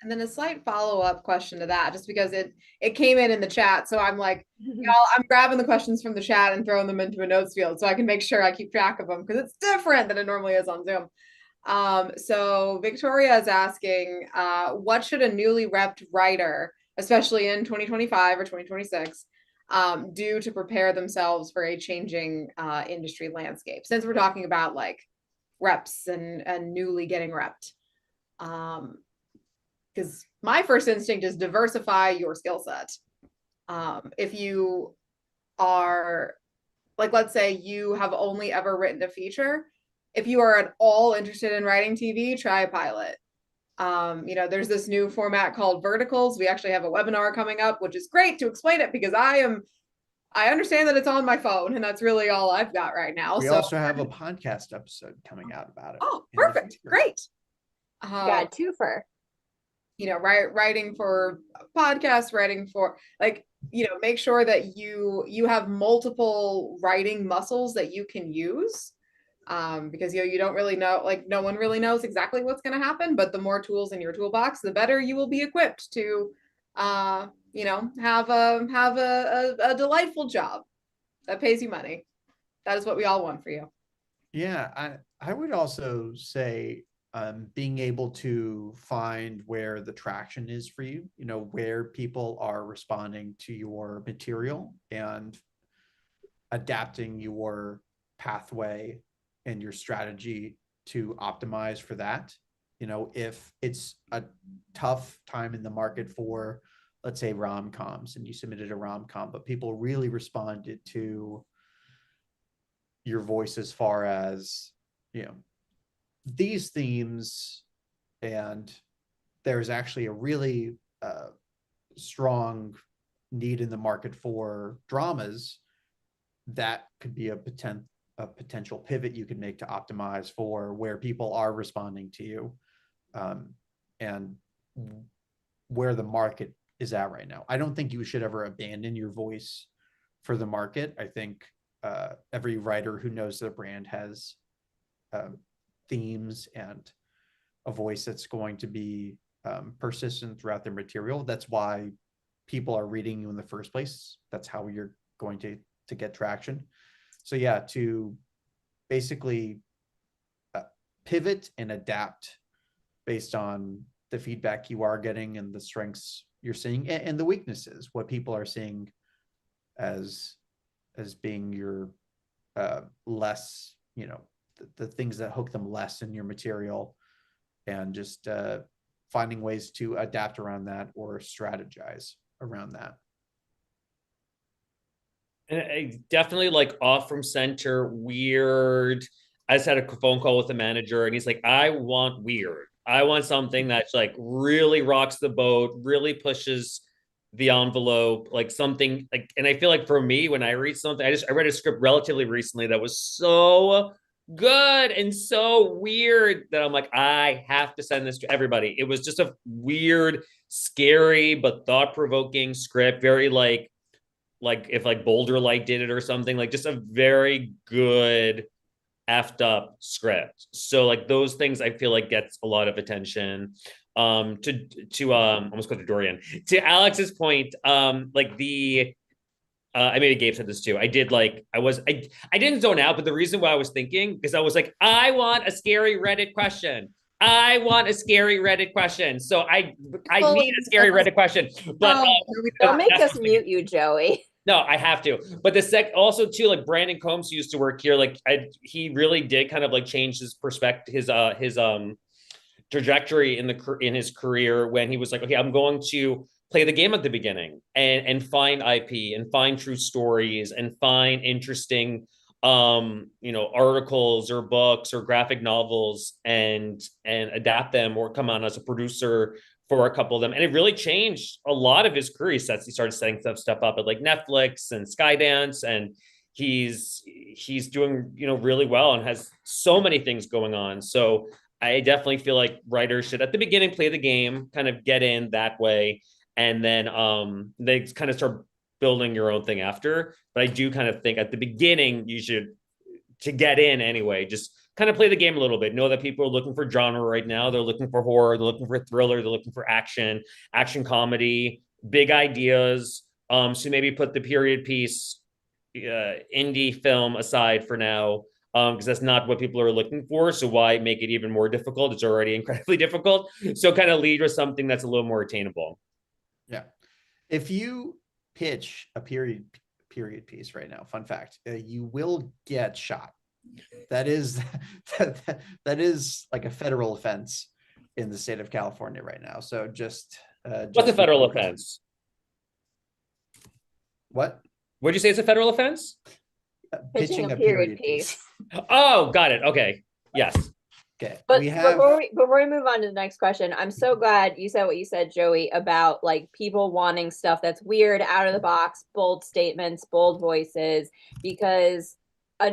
And then a slight follow-up question to that, just because it came in the chat. So I'm like, y'all, I'm grabbing the questions from the chat and throwing them into a notes field so I can make sure I keep track of them, because it's different than it normally is on Zoom. So Victoria is asking, what should a newly repped writer, especially in 2025 or 2026, do to prepare themselves for a changing industry landscape? Since we're talking about like reps and newly getting repped. Because my first instinct is diversify your skill set. If you are, like, let's say you have only ever written a feature, if you are at all interested in writing TV, try a pilot. You know, there's this new format called verticals. We actually have a webinar coming up, which is great to explain it, because I understand that it's on my phone, and that's really all I've got right now. We also have a podcast episode coming out about it. Oh, perfect. Great. Got a twofer. You know, writing for podcasts, writing for, like, you know, make sure that you have multiple writing muscles that you can use, because, you know, you don't really know, like, no one really knows exactly what's going to happen, but the more tools in your toolbox, the better you will be equipped to you know, have a delightful job that pays you money. That is what we all want for you. Yeah, I would also say being able to find where the traction is for you, you know, where people are responding to your material, and adapting your pathway and your strategy to optimize for that. You know, if it's a tough time in the market for, let's say, rom-coms, and you submitted a rom-com, but people really responded to your voice as far as, you know, these themes, and there's actually a really strong need in the market for dramas, that could be a potential pivot you could make to optimize for where people are responding to you, and where the market is at right now. I don't think you should ever abandon your voice for the market. I think every writer who knows their brand has themes and a voice that's going to be persistent throughout their material. That's why people are reading you in the first place. That's how you're going to get traction. So yeah, to basically pivot and adapt based on the feedback you are getting and the strengths you're seeing and the weaknesses, what people are seeing as being your less, you know, the things that hook them less in your material, and just finding ways to adapt around that or strategize around that. And I definitely like off from center, weird. I just had a phone call with the manager and he's like, I want weird. I want something that's like really rocks the boat, really pushes the envelope, like something like, and I feel like for me, when I read something, I read a script relatively recently that was so good and so weird that I'm like, I have to send this to everybody. It was just a weird, scary, but thought-provoking script, very like if like Boulder Light did it or something, like just a very good effed up script. So like those things I feel like gets a lot of attention. To almost go to Dorian. To Alex's point, like the I maybe Gabe said this too. I didn't zone out, but the reason why I was thinking, because I was like, I want a scary Reddit question. I want a scary Reddit question. So I need a scary Reddit question. But don't make us mute you, Joey. No, I have to. But the also too, like Brandon Combs used to work here. Like he really did kind of like change his perspective, his trajectory in his career when he was like, okay, I'm going to play the game at the beginning and find IP and find true stories and find interesting articles or books or graphic novels and adapt them or come on as a producer for a couple of them. And it really changed a lot of his career. He started setting stuff up at like Netflix and Skydance, and he's doing really well and has so many things going on. So I definitely feel like writers should at the beginning play the game, kind of get in that way, and then they kind of start building your own thing after. But I do kind of think at the beginning you should, to get in anyway, just kind of play the game a little bit. Know that people are looking for genre right now. They're looking for horror. They're looking for thriller. They're looking for action comedy, big ideas. So maybe put the period piece indie film aside for now, because that's not what people are looking for. So why make it even more difficult? It's already incredibly difficult. So kind of lead with something that's a little more attainable. Yeah. If you pitch a period piece right now, fun fact, you will get shot. That is that is like a federal offense in the state of California right now. So just what's a federal offense? What? What'd you say? It's a federal offense? Pitching a period piece. Oh, got it. Okay. Yes. Okay. But before we move on to the next question, I'm so glad you said what you said, Joey, about like people wanting stuff that's weird, out of the box, bold statements, bold voices, because a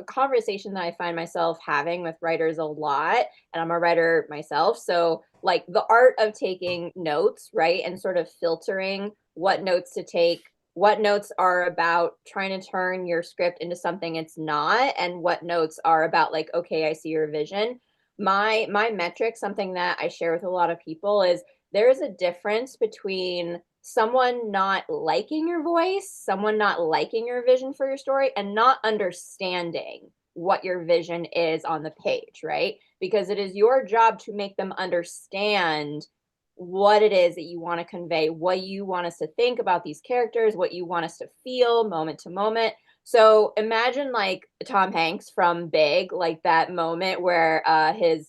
conversation that I find myself having with writers a lot, and I'm a writer myself, so like the art of taking notes, right, and sort of filtering what notes to take, what notes are about trying to turn your script into something it's not, and what notes are about like, okay, I see your vision. My metric, something that I share with a lot of people, is there is a difference between someone not liking your voice, someone not liking your vision for your story, and not understanding what your vision is on the page, right? Because it is your job to make them understand what it is that you want to convey, what you want us to think about these characters, what you want us to feel moment to moment. So imagine like Tom Hanks from Big, like that moment where his,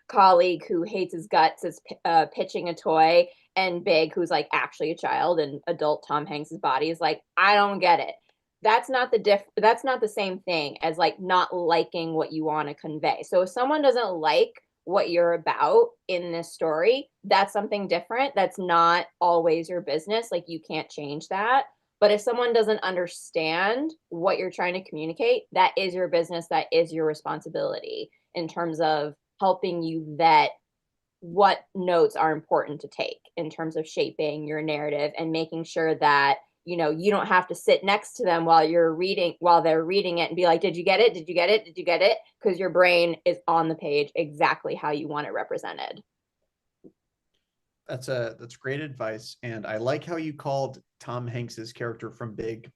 colleague who hates his guts is pitching a toy, and Big, who's like actually a child, and adult Tom Hanks's body is like, I don't get it. That's not the same thing as like not liking what you want to convey. So if someone doesn't like what you're about in this story, that's something different. That's not always your business. Like you can't change that. But if someone doesn't understand what you're trying to communicate, that is your business. That is your responsibility in terms of helping you vet what notes are important to take in terms of shaping your narrative and making sure that, you know, you don't have to sit next to them while they're reading it and be like, did you get it? Did you get it? Did you get it? Because your brain is on the page exactly how you want it represented. That's great advice. And I like how you called Tom Hanks's character from Big,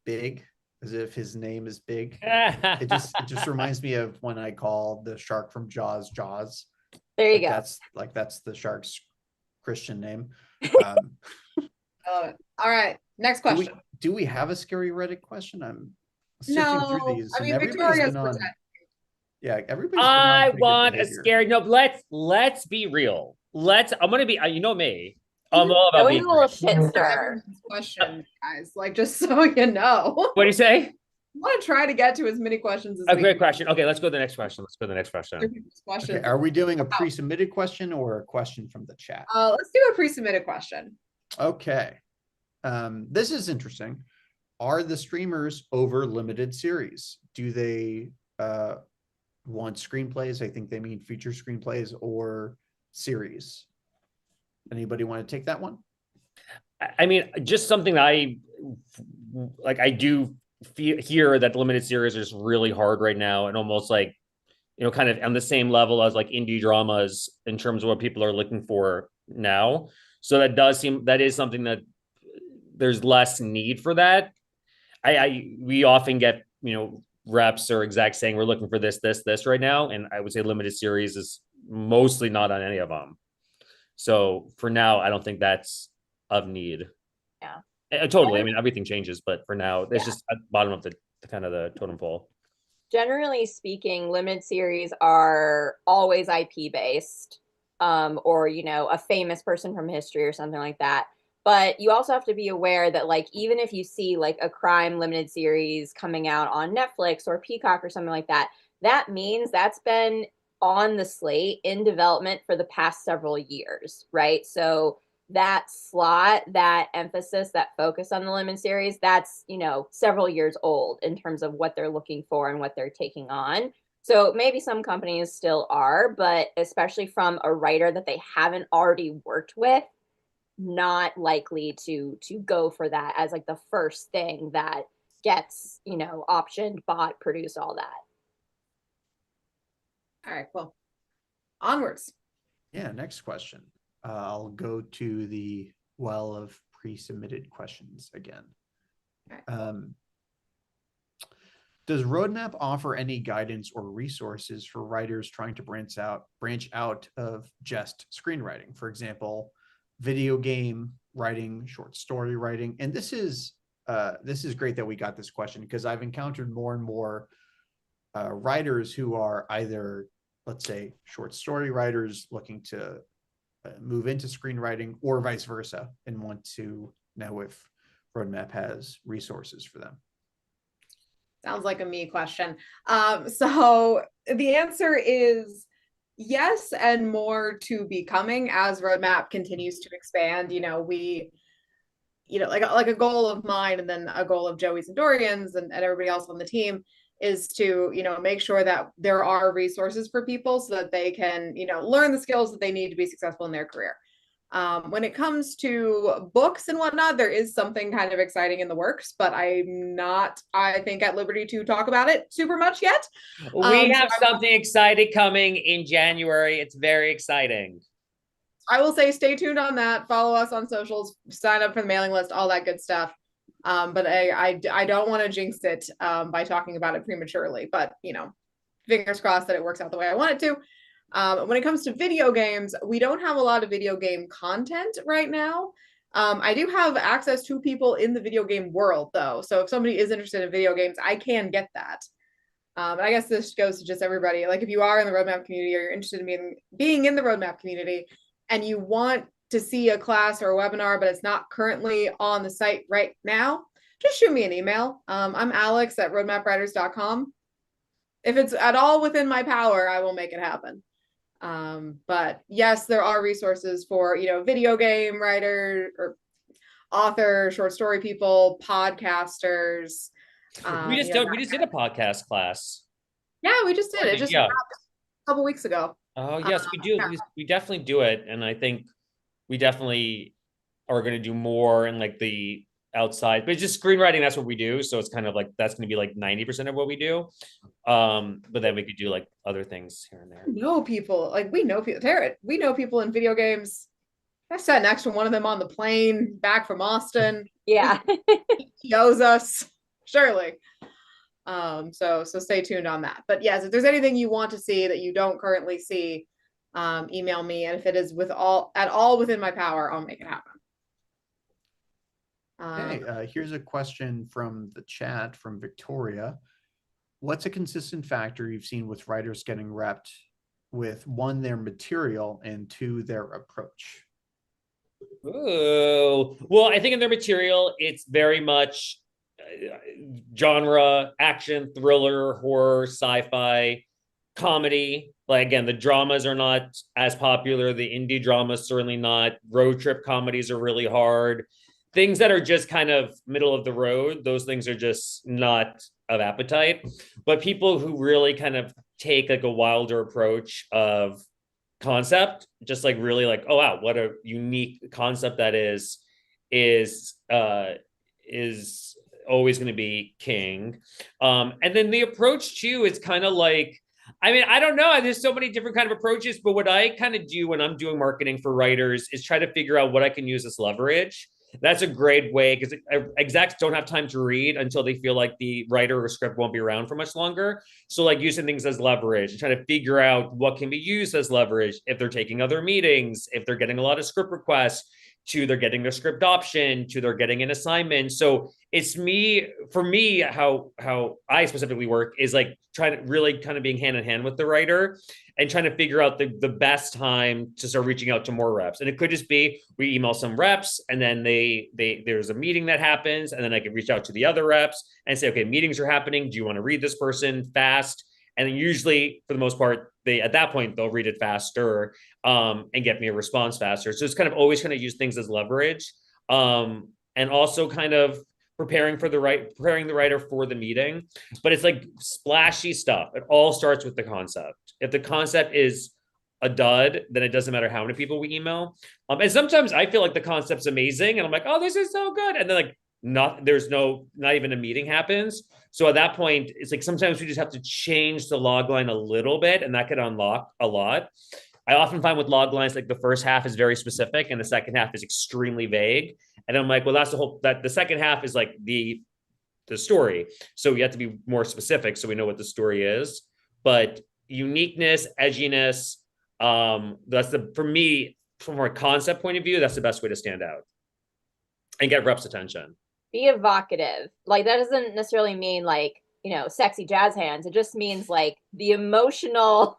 as if his name is Big. It just reminds me of when I call the shark from Jaws. There you go. That's the shark's Christian name. All right, next question. Do we have a scary Reddit question? I'm sifting No, through these. I mean, everybody's Victoria's been on. Yeah, everybody's. I want a scary. No, let's be real. I'm gonna be. You know me. I'm all about being a little real. shit stir. Question, guys. Like, just so you know. What do you say? I want to try to get to as many questions as a great question. Okay, let's go to the next question. Okay, are we doing a pre-submitted question or a question from the chat? Let's do a pre-submitted question. Okay. This is interesting. Are the streamers over limited series? Do they want screenplays? I think they mean feature screenplays or series. Anybody want to take that one? I mean, just something that I do hear that the limited series is really hard right now, and almost like, you know, kind of on the same level as like indie dramas in terms of what people are looking for now. So that is something that there's less need for that. We often get, you know, reps or execs saying we're looking for this right now, and I would say limited series is mostly not on any of them. So for now, I don't think that's of need. Yeah, totally. I mean, everything changes, but for now, it's just at the bottom of the kind of the totem pole. Generally speaking, limited series are always IP based, or, you know, a famous person from history or something like that. But you also have to be aware that, like, even if you see like a crime limited series coming out on Netflix or Peacock or something like that, that means that's been on the slate in development for the past several years, right? So that slot, that emphasis, that focus on the limited series, that's, you know, several years old in terms of what they're looking for and what they're taking on. So maybe some companies still are, but especially from a writer that they haven't already worked with, not likely to go for that as like the first thing that gets, you know, optioned, bought, produced, all that. All right, cool. Onwards. Yeah, next question. I'll go to the well of pre-submitted questions again. Okay. Does Roadmap offer any guidance or resources for writers trying to branch out of just screenwriting? For example, video game writing, short story writing. And this is great that we got this question, because I've encountered more and more writers who are either, let's say, short story writers looking to move into screenwriting, or vice versa, and want to know if Roadmap has resources for them. Sounds like a me question. So the answer is yes, and more to be coming as Roadmap continues to expand. You know, like a goal of mine, and then a goal of Joey's and Dorian's and everybody else on the team, is to, you know, make sure that there are resources for people so that they can, you know, learn the skills that they need to be successful in their career. When it comes to books and whatnot, there is something kind of exciting in the works, but I'm not, I think, at liberty to talk about it super much yet. We have something exciting coming in January. It's very exciting. I will say stay tuned on that. Follow us on socials, sign up for the mailing list, all that good stuff. But I don't want to jinx it by talking about it prematurely, but, you know, fingers crossed that it works out the way I want it to. When it comes to video games, we don't have a lot of video game content right now. I do have access to people in the video game world, though. So if somebody is interested in video games, I can get that. And I guess this goes to just everybody. Like, if you are in the Roadmap community, or you're interested in being in the Roadmap community, and you want to see a class or a webinar, but it's not currently on the site right now, just shoot me an email. I'm Alex at roadmapwriters.com. If it's at all within my power, I will make it happen. But yes, there are resources for, you know, video game writer or author, short story people, podcasters. We just did a podcast class. Yeah, we just did it just a couple weeks ago. Oh, yes, we do. We definitely do it. And I think we definitely are going to do more in like the outside, but just screenwriting, that's what we do. So it's kind of like that's going to be like 90% of what we do. But then we could do like other things here and there. Know people, like we know people. We know people in video games. I sat next to one of them on the plane back from Austin. Yeah. He knows us, surely. So stay tuned on that. But yes, if there's anything you want to see that you don't currently see, email me, and if it is at all within my power, I'll make it happen. Okay, here's a question from the chat from Victoria. What's a consistent factor you've seen with writers getting repped with, one, their material, and two, their approach? Ooh. Well, I think in their material, it's very much genre, action, thriller, horror, sci-fi, comedy. Like again, the dramas are not as popular. The indie dramas certainly not. Road trip comedies are really hard. Things that are just kind of middle of the road, those things are just not of appetite. But people who really kind of take like a wilder approach of concept, just like really like, oh wow, what a unique concept that is always going to be king. And then the approach too is kind of like, I mean, I don't know. There's so many different kind of approaches, but what I kind of do when I'm doing marketing for writers is try to figure out what I can use as leverage. That's a great way because execs don't have time to read until they feel like the writer or script won't be around for much longer. So like using things as leverage and trying to figure out what can be used as leverage if they're taking other meetings, if they're getting a lot of script requests, to they're getting their script option, to they're getting an assignment. So it's for me, how I specifically work is like trying to really kind of being hand in hand with the writer and trying to figure out the best time to start reaching out to more reps. And it could just be we email some reps and then there's a meeting that happens and then I can reach out to the other reps and say, okay, meetings are happening. Do you want to read this person fast? And then usually for the most part, at that point, they'll read it faster and get me a response faster. So it's kind of always kind of use things as leverage and also kind of preparing the writer for the meeting. But it's like splashy stuff. It all starts with the concept. If the concept is a dud, then it doesn't matter how many people we email. And sometimes I feel like the concept's amazing and I'm like, oh, this is so good. And then like not even a meeting happens. So at that point, it's like sometimes we just have to change the log line a little bit and that could unlock a lot. I often find with log lines, like the first half is very specific and the second half is extremely vague. And I'm like, well, that's the second half is like the story. So you have to be more specific so we know what the story is. But uniqueness, edginess, for me, from a concept point of view, that's the best way to stand out and get reps' attention. Be evocative. Like that doesn't necessarily mean like, sexy jazz hands. It just means like the emotional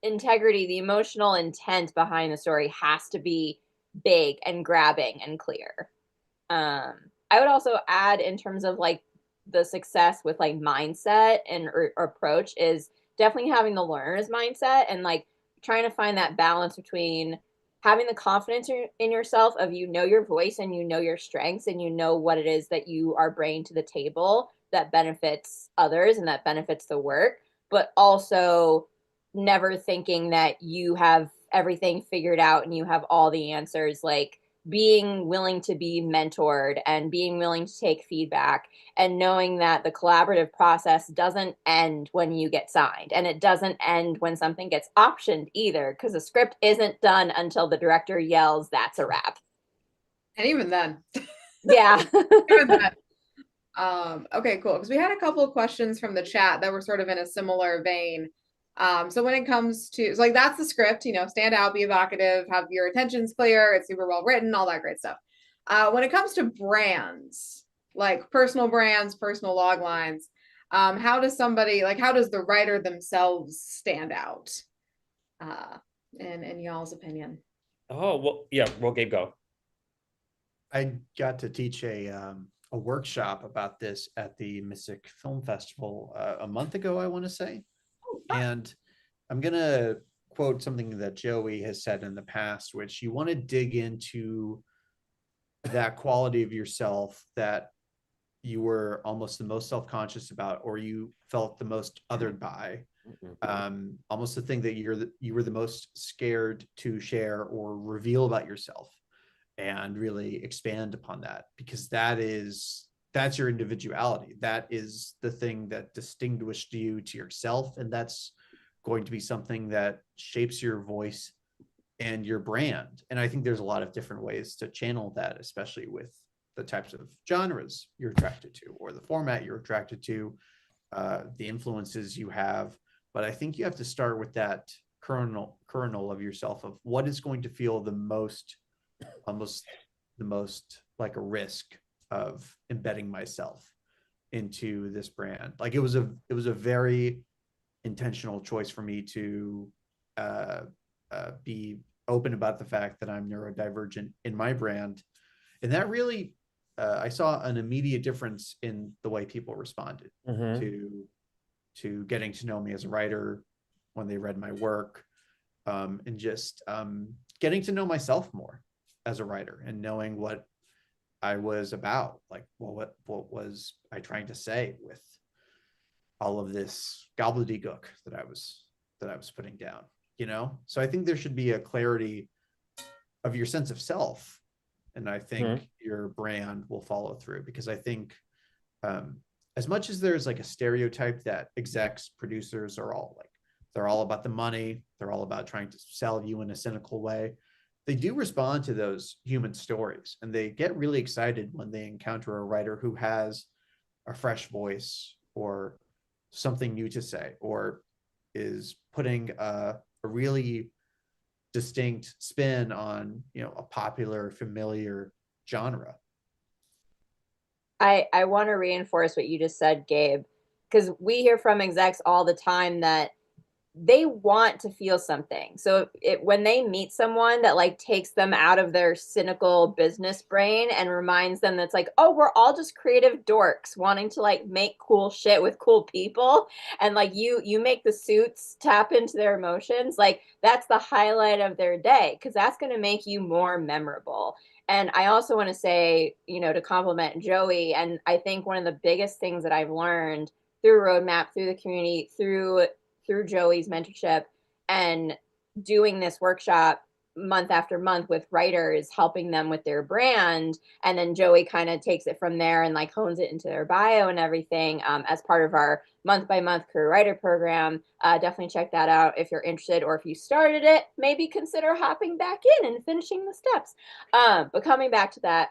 integrity, the emotional intent behind the story has to be big and grabbing and clear. I would also add in terms of like the success with like mindset and or approach is definitely having the learner's mindset and like trying to find that balance between having the confidence in yourself of your voice and your strengths and what it is that you are bringing to the table that benefits others and that benefits the work, but also never thinking that you have everything figured out and you have all the answers, like being willing to be mentored and being willing to take feedback and knowing that the collaborative process doesn't end when you get signed and it doesn't end when something gets optioned either, because the script isn't done until the director yells, "That's a wrap." And even then. Yeah. Even then. Okay, cool. Because we had a couple of questions from the chat that were sort of in a similar vein. So when it comes to, like, that's the script, stand out, be evocative, have your intentions clear, it's super well written, all that great stuff. When it comes to brands, like personal brands, personal log lines, how does the writer themselves stand out? In y'all's opinion? Oh, well, yeah, well, Gabe, go. I got to teach a workshop about this at the Mystic Film Festival a month ago, I want to say. And I'm going to quote something that Joey has said in the past, which you want to dig into that quality of yourself that you were almost the most self-conscious about, or you felt the most othered by, almost the thing that you were the most scared to share or reveal about yourself, and really expand upon that, because that's your individuality. That is the thing that distinguished you to yourself, and that's going to be something that shapes your voice and your brand. And I think there's a lot of different ways to channel that, especially with the types of genres you're attracted to, or the format you're attracted to, the influences you have. But I think you have to start with that kernel of yourself, of what is going to feel the most, almost the most like a risk of embedding myself into this brand. Like it was a very intentional choice for me to be open about the fact that I'm neurodivergent in my brand. And that really, I saw an immediate difference in the way people responded to getting to know me as a writer when they read my work, and just getting to know myself more as a writer, and knowing what I was about. Like, well, what was I trying to say with all of this gobbledygook that I was putting down, you know? So I think there should be a clarity of your sense of self, and I think your brand will follow through. Because I think as much as there's like a stereotype that execs, producers are all like, they're all about the money, they're all about trying to sell you in a cynical way, they do respond to those human stories, and they get really excited when they encounter a writer who has a fresh voice, or something new to say, or is putting a really distinct spin on, you know, a popular, familiar genre. I want to reinforce what you just said, Gabe, because we hear from execs all the time that they want to feel something. So when they meet someone that like takes them out of their cynical business brain and reminds them that's like, oh, we're all just creative dorks wanting to like make cool shit with cool people, and like you make the suits tap into their emotions, like that's the highlight of their day, because that's going to make you more memorable. And I also want to say, you know, to compliment Joey, and I think one of the biggest things that I've learned through Roadmap, through the community, through Joey's mentorship, and doing this workshop month after month with writers, helping them with their brand. And then Joey kind of takes it from there and like hones it into their bio and everything, as part of our month by month career writer program. Definitely check that out if you're interested, or if you started it, maybe consider hopping back in and finishing the steps. But coming back to that,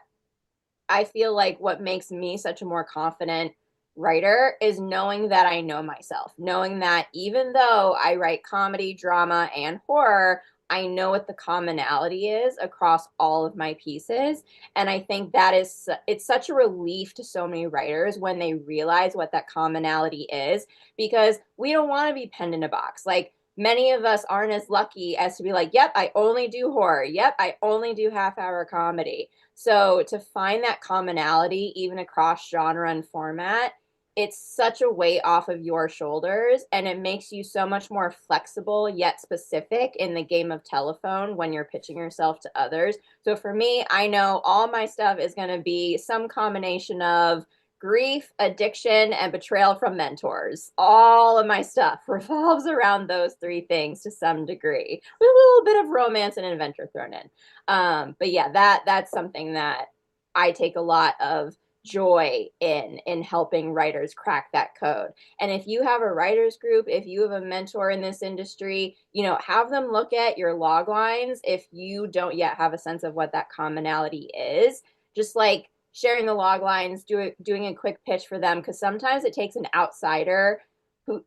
I feel like what makes me such a more confident writer is knowing that I know myself, knowing that even though I write comedy, drama, and horror, I know what the commonality is across all of my pieces. And I think that it's such a relief to so many writers when they realize what that commonality is, because we don't want to be penned in a box. Like, many of us aren't as lucky as to be like, yep, I only do horror. Yep, I only do half-hour comedy. So to find that commonality, even across genre and format, it's such a weight off of your shoulders, and it makes you so much more flexible yet specific in the game of telephone when you're pitching yourself to others. So for me, I know all my stuff is going to be some combination of grief, addiction, and betrayal from mentors. All of my stuff revolves around those three things to some degree, with a little bit of romance and adventure thrown in. But yeah, that's something that I take a lot of joy in helping writers crack that code. And if you have a writers group, if you have a mentor in this industry, you know, have them look at your log lines if you don't yet have a sense of what that commonality is. Just like sharing the log lines, doing a quick pitch for them, because sometimes it takes an outsider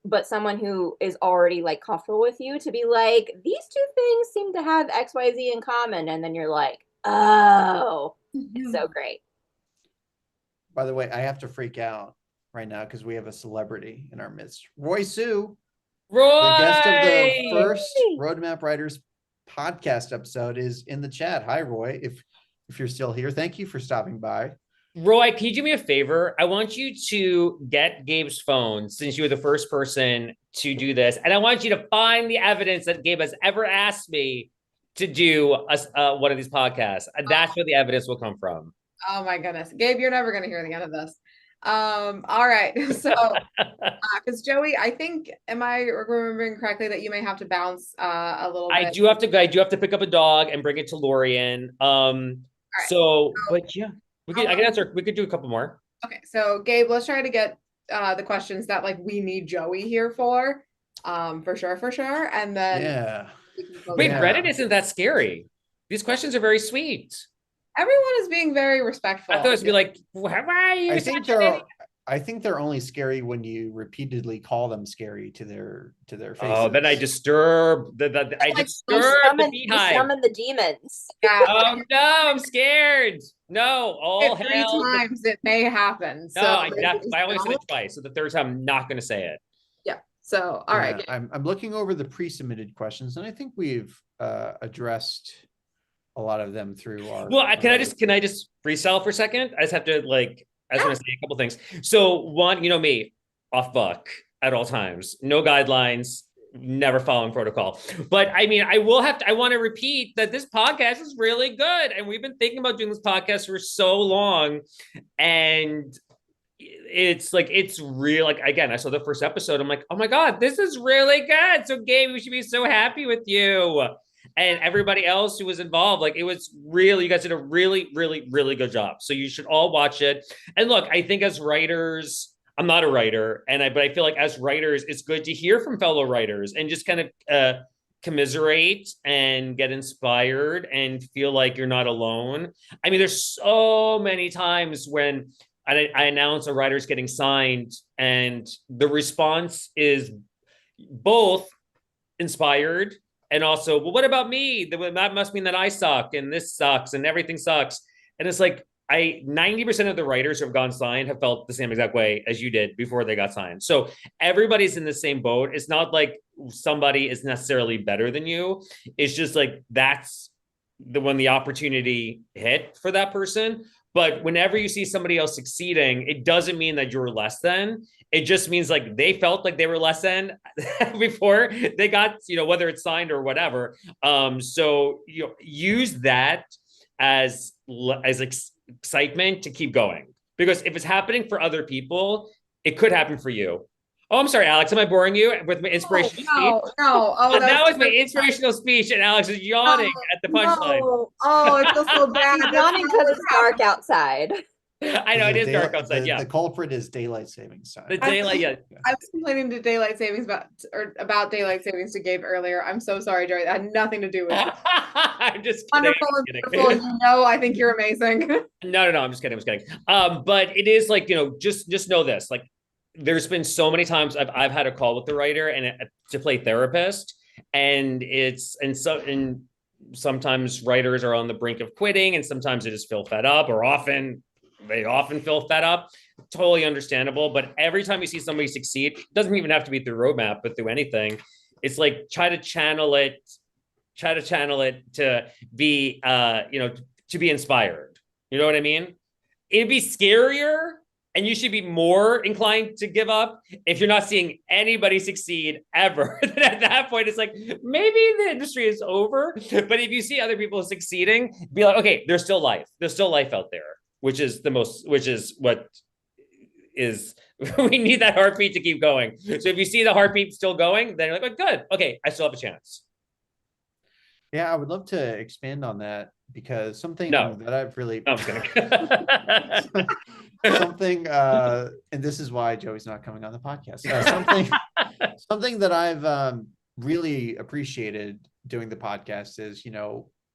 but someone who is already like comfortable with you to be like, these two things seem to have XYZ in common, and then you're like, oh, it's so great. By the way, I have to freak out right now because we have a celebrity in our midst. Roy Sue, Roy, the guest of the first Roadmap Writers podcast episode, is in the chat. Hi, Roy. If you're still here, thank you for stopping by. Roy, can you do me a favor? I want you to get Gabe's phone, since you were the first person to do this, and I want you to find the evidence that Gabe has ever asked me to do one of these podcasts. And that's where the evidence will come from. Oh my goodness. Gabe, you're never going to hear the end of this. All right. So, because Joey, I think, am I remembering correctly that you may have to bounce a little bit? I do have to pick up a dog and bring it to Lorian. Right. So, but yeah, I can answer. We could do a couple more. Okay, so Gabe, let's try to get the questions that like we need Joey here for sure. And then Yeah. Wait, Yeah. Reddit isn't that scary. These questions are very sweet. everyone is being very respectful. I thought it would be like, why are you? I think they're only scary when you repeatedly call them scary to their faces. Oh, then I disturb the beehive. Summon the demons. Yeah. Oh no, I'm scared. No, all Three hell. times it may happen. No, So I only said it twice. So the third time, I'm not going to say it. yeah. So all right. I'm looking over the pre-submitted questions, and I think we've addressed a lot of them through our. Well, can I just freestyle for a second? I just have to I just want to say a couple things. So one, you know me, off book at all times, no guidelines, never following protocol. But I mean, I want to repeat that this podcast is really good. And we've been thinking about doing this podcast for so long. And it's real. Like, again, I saw the first episode. I'm like, oh my God, this is really good. So Gabe, we should be so happy with you. And everybody else who was involved, like, it was really, you guys did a really, really, really good job. So you should all watch it. And look, I think as writers, I'm not a writer, but I feel like as writers, it's good to hear from fellow writers and just kind of commiserate and get inspired and feel like you're not alone. I mean, there's so many times when I announce a writer's getting signed, and the response is both inspired and also, well, what about me? That must mean that I suck and this sucks and everything sucks. And it's like, 90% of the writers who have gone signed have felt the same exact way as you did before they got signed. So everybody's in the same boat. It's not like somebody is necessarily better than you. It's just like, that's when the opportunity hit for that person. But whenever you see somebody else succeeding, it doesn't mean that you're less than. It just means like they felt like they were less than before they got, whether it's signed or whatever. So use that as excitement to keep going, because if it's happening for other people, it could happen for you. Oh, I'm sorry, Alex. Am I boring you with my inspirational speech? No. Oh, that was my inspirational speech, and Alex is yawning at the punchline. No. Oh, it feels so bad. He's yawning because it's dark outside. I know it is dark outside. The culprit is daylight savings time. The daylight, yeah. I was complaining to daylight savings about daylight savings to Gabe earlier. I'm so sorry, Joey. That had nothing to do with it. I'm just kidding. Wonderful and beautiful. I think you're amazing. No, I'm just kidding. But it is like, just know this. Like, there's been so many times I've had a call with the writer and to play therapist, and sometimes writers are on the brink of quitting, and sometimes they just feel fed up, or they often feel fed up. Totally understandable. But every time you see somebody succeed, it doesn't even have to be through roadmap, but through anything. It's like, try to channel it to be, to be inspired. You know what I mean? It'd be scarier, and you should be more inclined to give up if you're not seeing anybody succeed ever. At that point, it's like, maybe the industry is over. But if you see other people succeeding, be like, okay, there's still life. There's still life out there. Which is what is, we need that heartbeat to keep going. So if you see the heartbeat still going, then you're like, oh, good. Okay, I still have a chance. Yeah, I would love to expand on that, because something that I've really No, I'm kidding. something and this is why Joey's not coming on the podcast. Something that I've really appreciated doing the podcast is,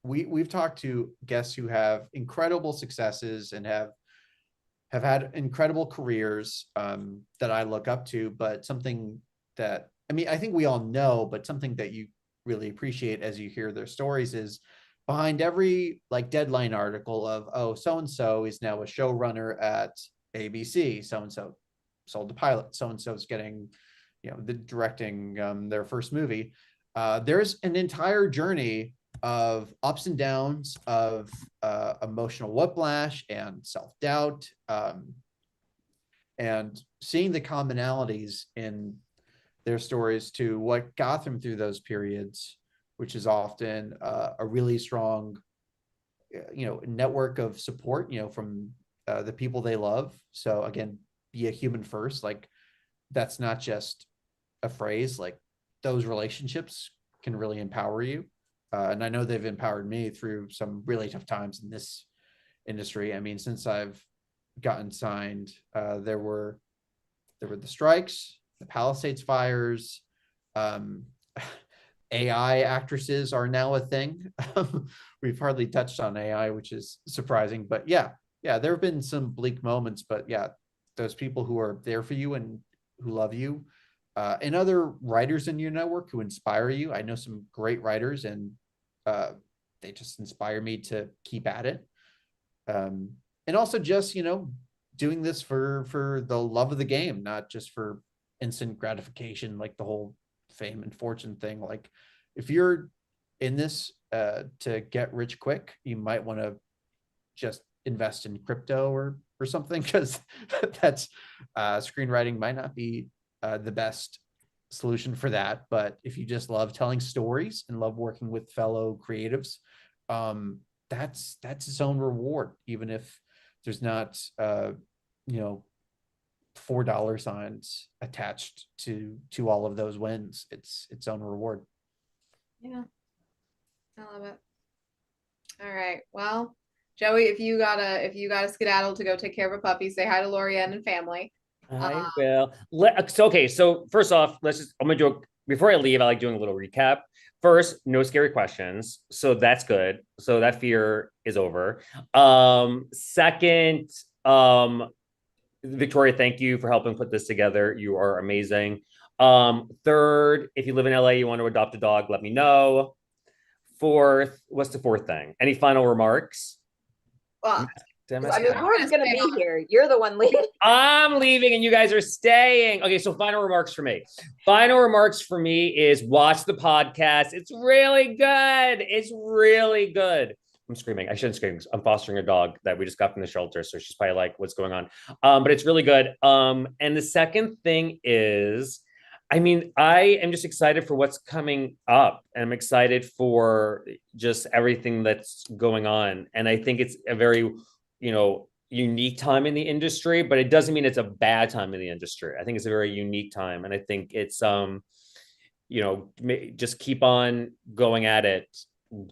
we've talked to guests who have incredible successes and have had incredible careers that I look up to, but something that, I think we all know, but something that you really appreciate as you hear their stories is behind every deadline article of, oh, so-and-so is now a showrunner at ABC, so-and-so sold the pilot, so-and-so is getting, the directing their first movie. There's an entire journey of ups and downs, of emotional whiplash and self-doubt, and seeing the commonalities in their stories to what got them through those periods, which is often a really strong, network of support, from the people they love. So again, be a human first. Like that's not just a phrase. Like those relationships can really empower you. And I know they've empowered me through some really tough times in this industry. I mean, since I've gotten signed, there were the strikes, the Palisades fires, um, AI actresses are now a thing. We've hardly touched on AI, which is surprising, but yeah, there have been some bleak moments, but yeah, those people who are there for you and who love you, and other writers in your network who inspire you. I know some great writers, and they just inspire me to keep at it. And also just, doing this for the love of the game, not just for instant gratification, like the whole fame and fortune thing. Like if you're in this to get rich quick, you might want to just invest in crypto or something, because that's screenwriting might not be the best solution for that. But if you just love telling stories and love working with fellow creatives, that's its own reward, even if there's not $4 signs attached to all of those wins. It's its own reward. Yeah, I love it. All right, well, Joey, if you gotta skedaddle to go take care of a puppy, say hi to Lorianne and family. I will. So first off, I'm gonna do before I leave, I like doing a little recap. First, no scary questions. So that's good. So that fear is over. Second, Victoria, thank you for helping put this together. You are amazing. Third, if you live in LA, you want to adopt a dog, let me know. Fourth, what's the fourth thing? Any final remarks? Well, we're gonna be here. You're the one leaving. I'm leaving and you guys are staying. Okay, so final remarks for me. Final remarks for me is watch the podcast. It's really good. It's really good. I'm screaming. I shouldn't scream. I'm fostering a dog that we just got from the shelter, so she's probably like, what's going on? But it's really good. And the second thing is, I mean, I am just excited for what's coming up. And I'm excited for just everything that's going on. And I think it's a very, unique time in the industry, but it doesn't mean it's a bad time in the industry. I think it's a very unique time. And I think it's, just keep on going at it.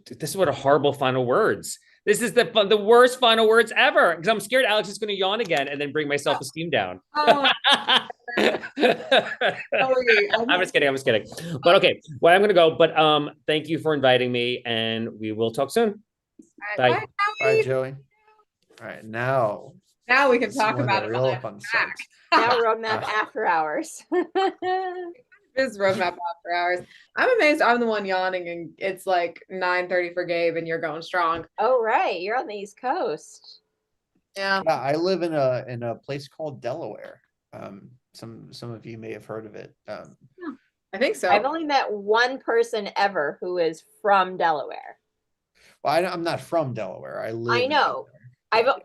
This is what a horrible final words. This is the worst final words ever, because I'm scared Alex is going to yawn again and then bring my self-esteem down. Oh. I'm just kidding. But okay, well, I'm going to go. But thank you for inviting me, and we will talk soon. Bye. All right, Joey. All right, now we can talk about it. Real fun stuff. Now roadmap after hours. This roadmap after hours. I'm amazed I'm the one yawning and it's like 9:30 for Gabe and you're going strong. Oh, right. You're on the East Coast. Yeah. I live in a place called Delaware. Some of you may have heard of it. I think so. I've only met one person ever who is from Delaware. Well, I'm not from Delaware. I live. I know.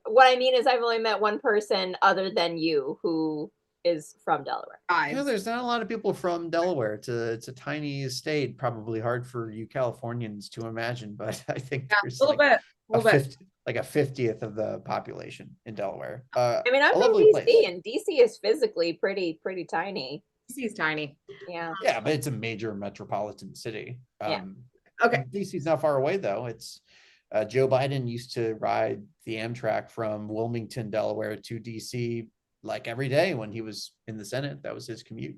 What I mean is I've only met one person other than you who is from Delaware. There's not a lot of people from Delaware. It's a tiny state, probably hard for you Californians to imagine, but I think there's a little bit. Like a 50th of the population in Delaware. I mean, I'm from DC, and DC is physically pretty tiny. DC is tiny. Yeah. Yeah, but it's a major metropolitan city. Yeah. Okay. DC's not far away though. It's Joe Biden used to ride the Amtrak from Wilmington, Delaware to DC like every day when he was in the Senate. That was his commute.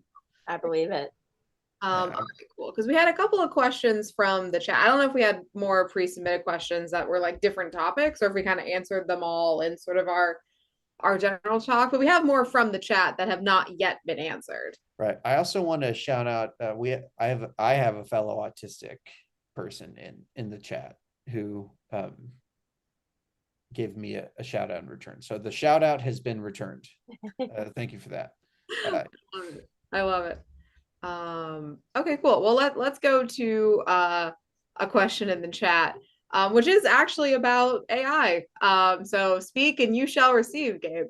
I believe it. Okay, cool. Because we had a couple of questions from the chat. I don't know if we had more pre-submitted questions that were like different topics, or if we kind of answered them all in sort of our general talk. But we have more from the chat that have not yet been answered. Right. I also want to shout out. I have a fellow autistic person in the chat who gave me a shout out in return. So the shout out has been returned. Thank you for that. I love it. Okay, cool. Well, let's go to a question in the chat, which is actually about AI. So speak and you shall receive, Gabe.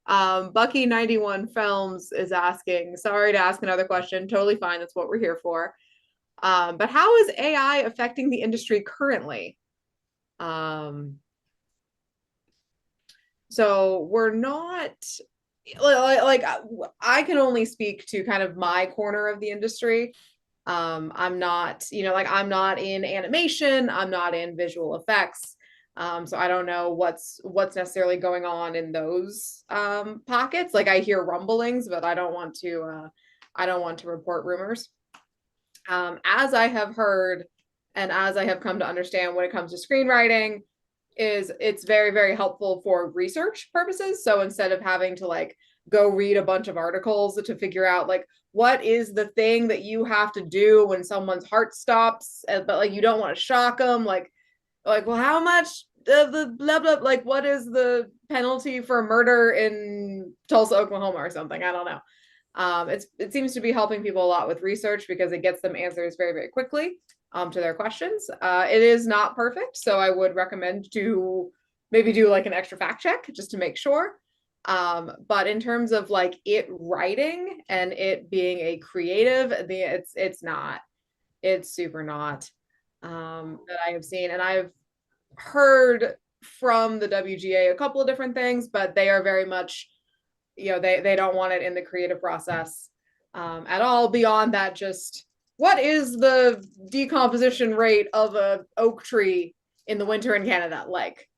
Bucky91 Films is asking, sorry to ask another question, totally fine, that's what we're here for. But how is AI affecting the industry currently? So we're not I can only speak to kind of my corner of the industry. I'm not, like I'm not in animation, I'm not in visual effects. So I don't know what's necessarily going on in those pockets. Like I hear rumblings, but I don't want to report rumors. As I have heard and as I have come to understand when it comes to screenwriting, is it's very, very helpful for research purposes. So instead of having to like go read a bunch of articles to figure out like what is the thing that you have to do when someone's heart stops, but like you don't want to shock them, well, how much of the blah blah, like what is the penalty for murder in Tulsa, Oklahoma, or something? I don't know. It seems to be helping people a lot with research because it gets them answers very, very quickly to their questions. It is not perfect, so I would recommend to maybe do like an extra fact check just to make sure. But in terms of like it writing and it being a creative, it's not. It's super not that I have seen, and I've heard from the WGA a couple of different things, but they are very much, they don't want it in the creative process at all. Beyond that, just what is the decomposition rate of a oak tree in the winter in Canada? Like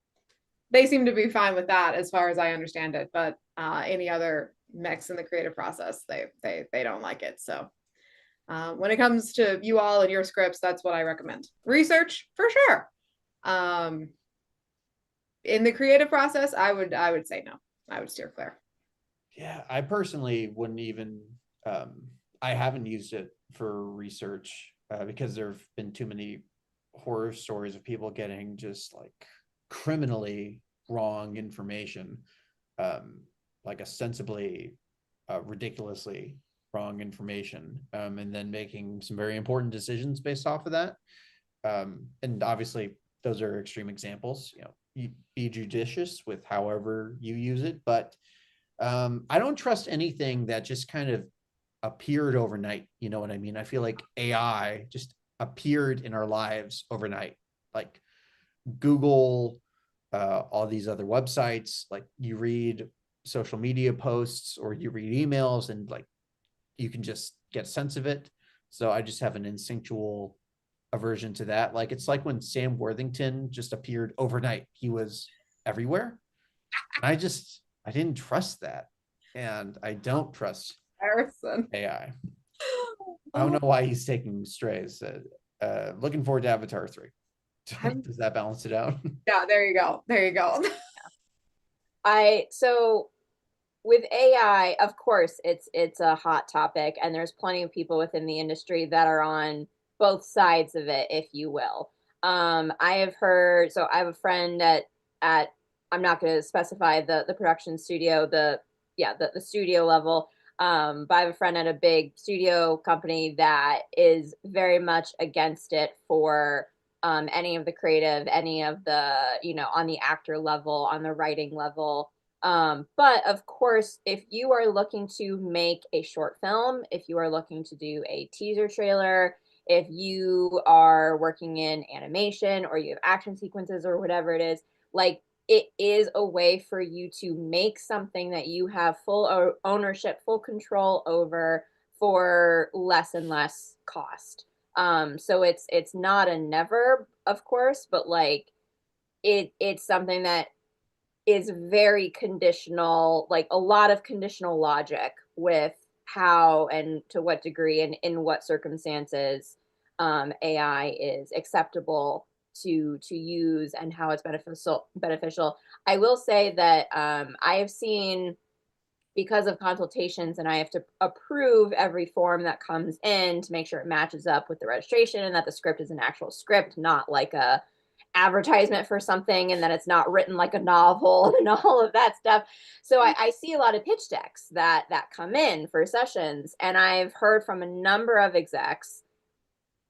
they seem to be fine with that as far as I understand it, but any other mix in the creative process, they don't like it. So when it comes to you all and your scripts, that's what I recommend. Research for sure. In the creative process, I would say no. I would steer clear. Yeah, I personally wouldn't even. I haven't used it for research because there have been too many horror stories of people getting just like criminally wrong information, like ostensibly, ridiculously wrong information, and then making some very important decisions based off of that. And obviously, those are extreme examples. You be judicious with however you use it, but I don't trust anything that just kind of appeared overnight. You know what I mean? I feel like AI just appeared in our lives overnight, like Google, all these other websites. Like you read social media posts or you read emails, and like you can just get a sense of it. So I just have an instinctual aversion to that. Like it's like when Sam Worthington just appeared overnight. He was everywhere. I didn't trust that. And I don't trust Harrison. AI. I don't know why he's taking strays. Looking forward to Avatar 3. Does that balance it out? Yeah, there you go. There you go. So with AI, of course, it's a hot topic, and there's plenty of people within the industry that are on both sides of it, if you will. I have heard, so I have a friend at I'm not going to specify the production studio, the studio level. But I have a friend at a big studio company that is very much against it for any of the creative, any of the, on the actor level, on the writing level. But of course, if you are looking to make a short film, if you are looking to do a teaser trailer, if you are working in animation or you have action sequences or whatever it is, like it is a way for you to make something that you have full ownership, full control over for less and less cost. So it's not a never, of course, but like it's something that is very conditional, like a lot of conditional logic with how and to what degree and in what circumstances AI is acceptable to use and how it's beneficial. I will say that I have seen, because of consultations, and I have to approve every form that comes in to make sure it matches up with the registration and that the script is an actual script, not like a advertisement for something, and that it's not written like a novel and all of that stuff. So I see a lot of pitch decks that come in for sessions, and I've heard from a number of execs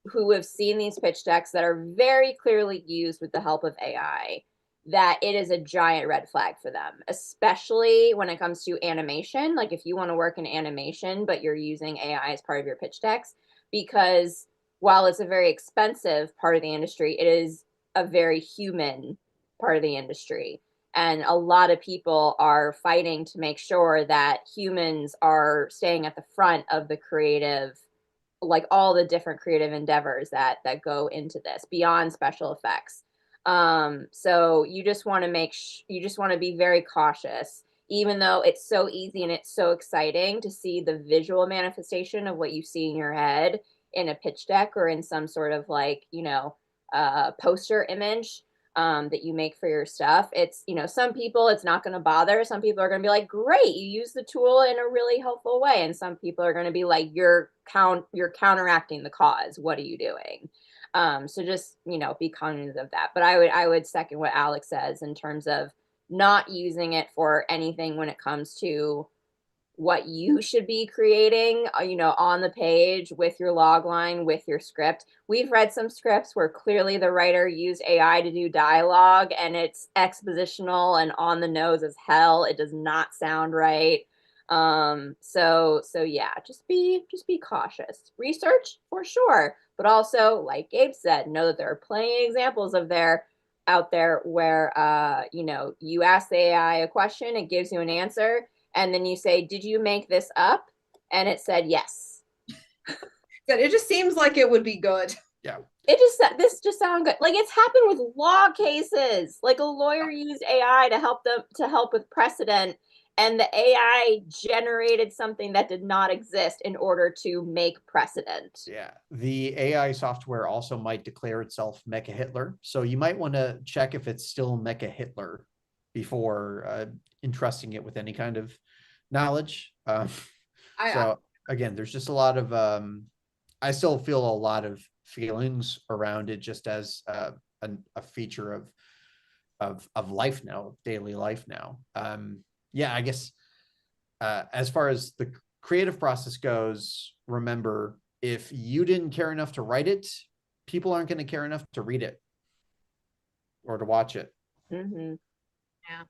who have seen these pitch decks that are very clearly used with the help of AI, that it is a giant red flag for them, especially when it comes to animation. Like if you want to work in animation, but you're using AI as part of your pitch decks, because while it's a very expensive part of the industry, it is a very human part of the industry. And a lot of people are fighting to make sure that humans are staying at the front of the creative, like all the different creative endeavors that go into this beyond special effects. So you just want to you just want to be very cautious, even though it's so easy and it's so exciting to see the visual manifestation of what you see in your head in a pitch deck or in some sort of like, poster image that you make for your stuff. It's, some people it's not going to bother. Some people are going to be like, great, you use the tool in a really helpful way. And some people are going to be like, you're counteracting the cause. What are you doing? So just, be cognizant of that. But I would second what Alex says in terms of not using it for anything when it comes to what you should be creating, on the page with your log line, with your script. We've read some scripts where clearly the writer used AI to do dialogue and it's expositional and on the nose as hell. It does not sound right. So yeah, just be cautious. Research for sure, but also, like Gabe said, know that there are plenty of examples out there where you ask the AI a question, it gives you an answer, and then you say, did you make this up? And it said yes. It just seems like it would be good. Yeah. This just sounds good. Like, it's happened with law cases. Like, a lawyer used AI to help with precedent, and the AI generated something that did not exist in order to make precedent. Yeah. The AI software also might declare itself Mecha Hitler. So you might want to check if it's still Mecha Hitler before entrusting it with any kind of knowledge. So again, there's just a lot of, I still feel a lot of feelings around it just as a feature of life now, daily life now. Yeah, I guess as far as the creative process goes, remember, if you didn't care enough to write it, people aren't going to care enough to read it or to watch it. Mm-hmm. Yeah.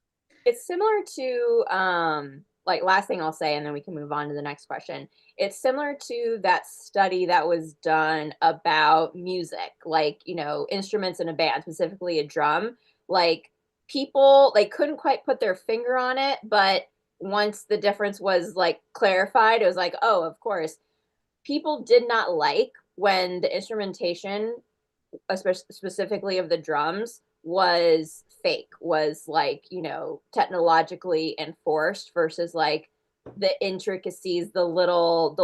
It's similar to, like, last thing I'll say, and then we can move on to the next question. It's similar to that study that was done about music, like, instruments in a band, specifically a drum. Like, people, like, couldn't quite put their finger on it, but once the difference was like clarified, it was like, oh, of course. People did not like when the instrumentation, especially specifically of the drums, was fake, was like, technologically enforced versus like the intricacies, the little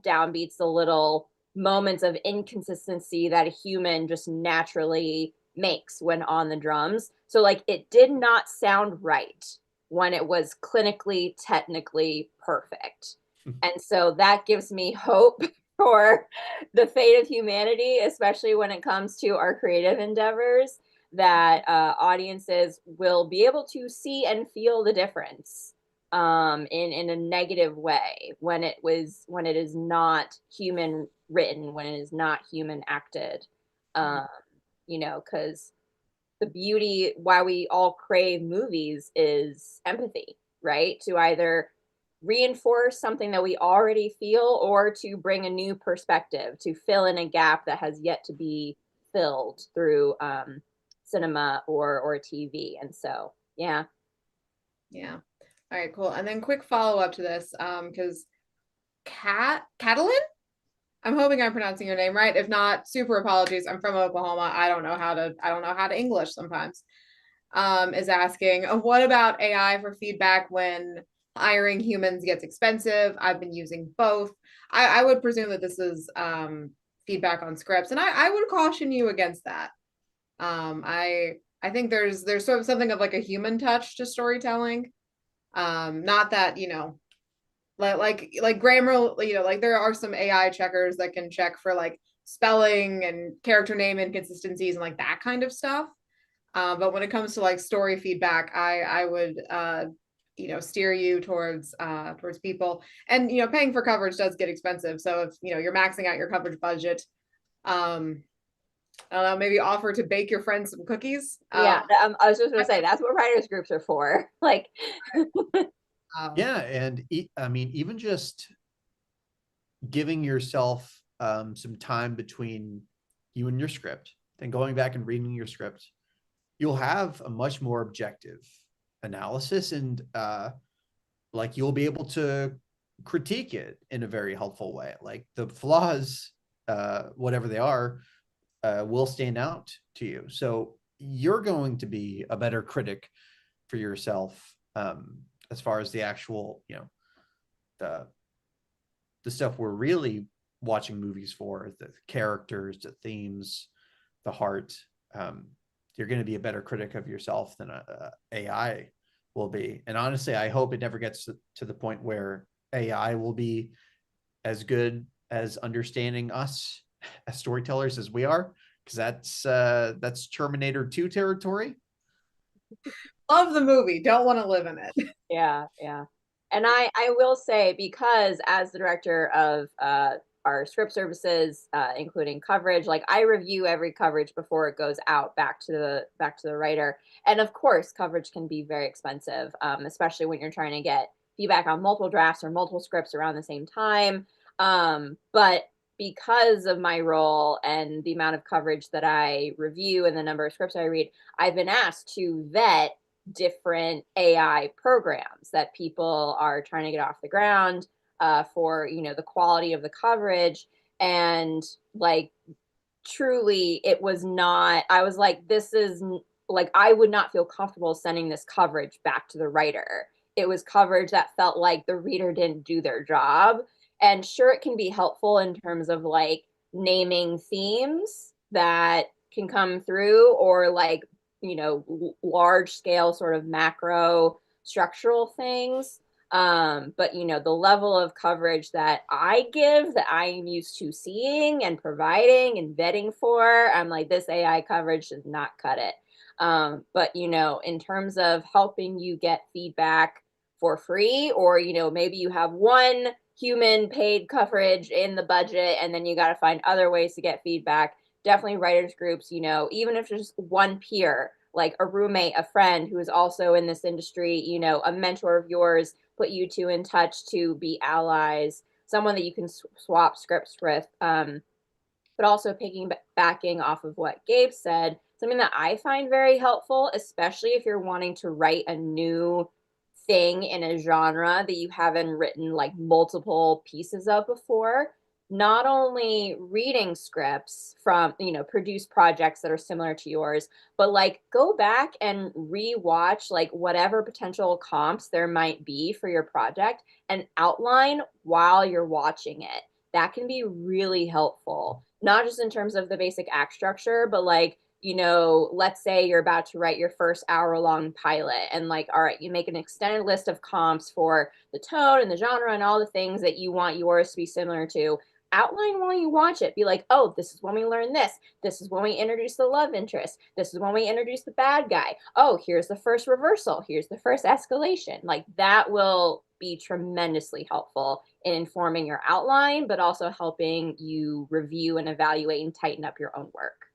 downbeats, the little moments of inconsistency that a human just naturally makes when on the drums. So like, it did not sound right when it was clinically, technically perfect. And so that gives me hope for the fate of humanity, especially when it comes to our creative endeavors, that audiences will be able to see and feel the difference in a negative way when it is not human written, when it is not human acted. Because the beauty, why we all crave movies, is empathy, right? To either reinforce something that we already feel or to bring a new perspective, to fill in a gap that has yet to be filled through cinema or TV. And so, yeah. Yeah. All right, cool. And then quick follow-up to this, because Catalan? I'm hoping I'm pronouncing your name right. If not, super apologies. I'm from Oklahoma. I don't know how to English sometimes. Is asking, what about AI for feedback when hiring humans gets expensive? I've been using both. I would presume that this is feedback on scripts, and I would caution you against that. I think there's sort of something of like a human touch to storytelling. Not that, like grammar, like there are some AI checkers that can check for like spelling and character name inconsistencies and like that kind of stuff. But when it comes to like story feedback, I would steer you towards people. And paying for coverage does get expensive. So if you're maxing out your coverage budget, I don't know, maybe offer to bake your friends some cookies. Yeah, I was just gonna say that's what writers groups are for. Like, yeah, and I mean, even just giving yourself some time between you and your script, then going back and reading your script, you'll have a much more objective analysis, and like you'll be able to critique it in a very helpful way. Like the flaws, whatever they are, will stand out to you. So you're going to be a better critic for yourself, as far as the actual, the stuff we're really watching movies for, the characters, the themes, the heart. You're going to be a better critic of yourself than a AI will be. And honestly, I hope it never gets to the point where AI will be as good as understanding us as storytellers as we are, because that's Terminator 2 territory. Love the movie, don't want to live in it. Yeah. And I will say, because as the director of our script services, including coverage, like I review every coverage before it goes out back to the writer. And of course, coverage can be very expensive, especially when you're trying to get feedback on multiple drafts or multiple scripts around the same time. But because of my role and the amount of coverage that I review and the number of scripts I read, I've been asked to vet different AI programs that people are trying to get off the ground, for the quality of the coverage. And like, truly, it was not, I was like, this is like, I would not feel comfortable sending this coverage back to the writer. It was coverage that felt like the reader didn't do their job. And sure, it can be helpful in terms of like naming themes that can come through, or like, large scale sort of macro structural things. But the level of coverage that I give, that I am used to seeing and providing and vetting for, I'm like, this AI coverage does not cut it. But in terms of helping you get feedback for free, or maybe you have one human paid coverage in the budget, and then you got to find other ways to get feedback. Definitely writers groups, even if there's just one peer, like a roommate, a friend who is also in this industry, a mentor of yours, put you two in touch to be allies, someone that you can swap scripts with. But also backing off of what Gabe said, something that I find very helpful, especially if you're wanting to write a new thing in a genre that you haven't written like multiple pieces of before, not only reading scripts from, produced projects that are similar to yours, but like go back and rewatch like whatever potential comps there might be for your project and outline while you're watching it. That can be really helpful, not just in terms of the basic act structure, but like, let's say you're about to write your first hour-long pilot, and like, all right, you make an extended list of comps for the tone and the genre and all the things that you want yours to be similar to. Outline while you watch it. Be like, oh, this is when we learn this. This is when we introduce the love interest. This is when we introduce the bad guy. Oh, here's the first reversal. Here's the first escalation. Like, that will be tremendously helpful in informing your outline, but also helping you review and evaluate and tighten up your own work.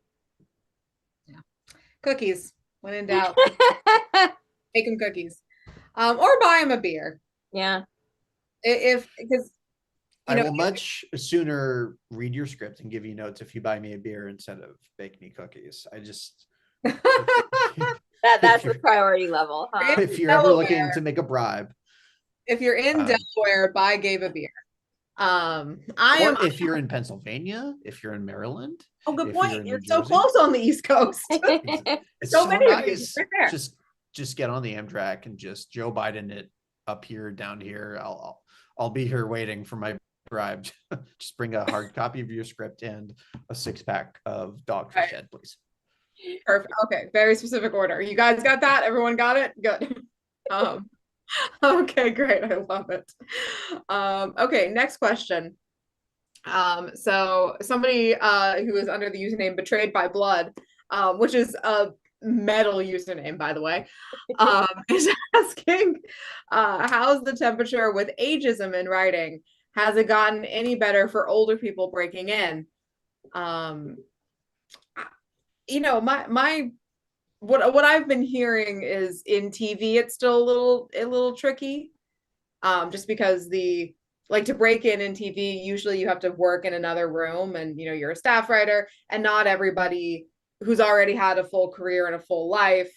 Yeah. Cookies. When in doubt, make them cookies. Or buy them a beer. Yeah. Because I will much sooner read your script and give you notes if you buy me a beer instead of bake me cookies. I just that's the priority level, huh? If you're ever looking to make a bribe. If you're in Delaware, buy Gabe a beer. If you're in Pennsylvania, if you're in Maryland. Oh, good point. You're so close on the East Coast. It's so many nice. Right there. Just get on the Amtrak and just Joe Biden it up here, down here. I'll be here waiting for my bribe. Just bring a hard copy of your script and a 6-pack of Dogfish Head, please. Perfect. Okay, very specific order. You guys got that? Everyone got it? Good. Okay, great. I love it. Okay, next question. So somebody who is under the username Betrayed by Blood, which is a metal username, by the way, is asking, how's the temperature with ageism in writing? Has it gotten any better for older people breaking in? What I've been hearing is in TV, it's still a little tricky. Just because to break in TV, usually you have to work in another room, and you're a staff writer, and not everybody who's already had a full career and a full life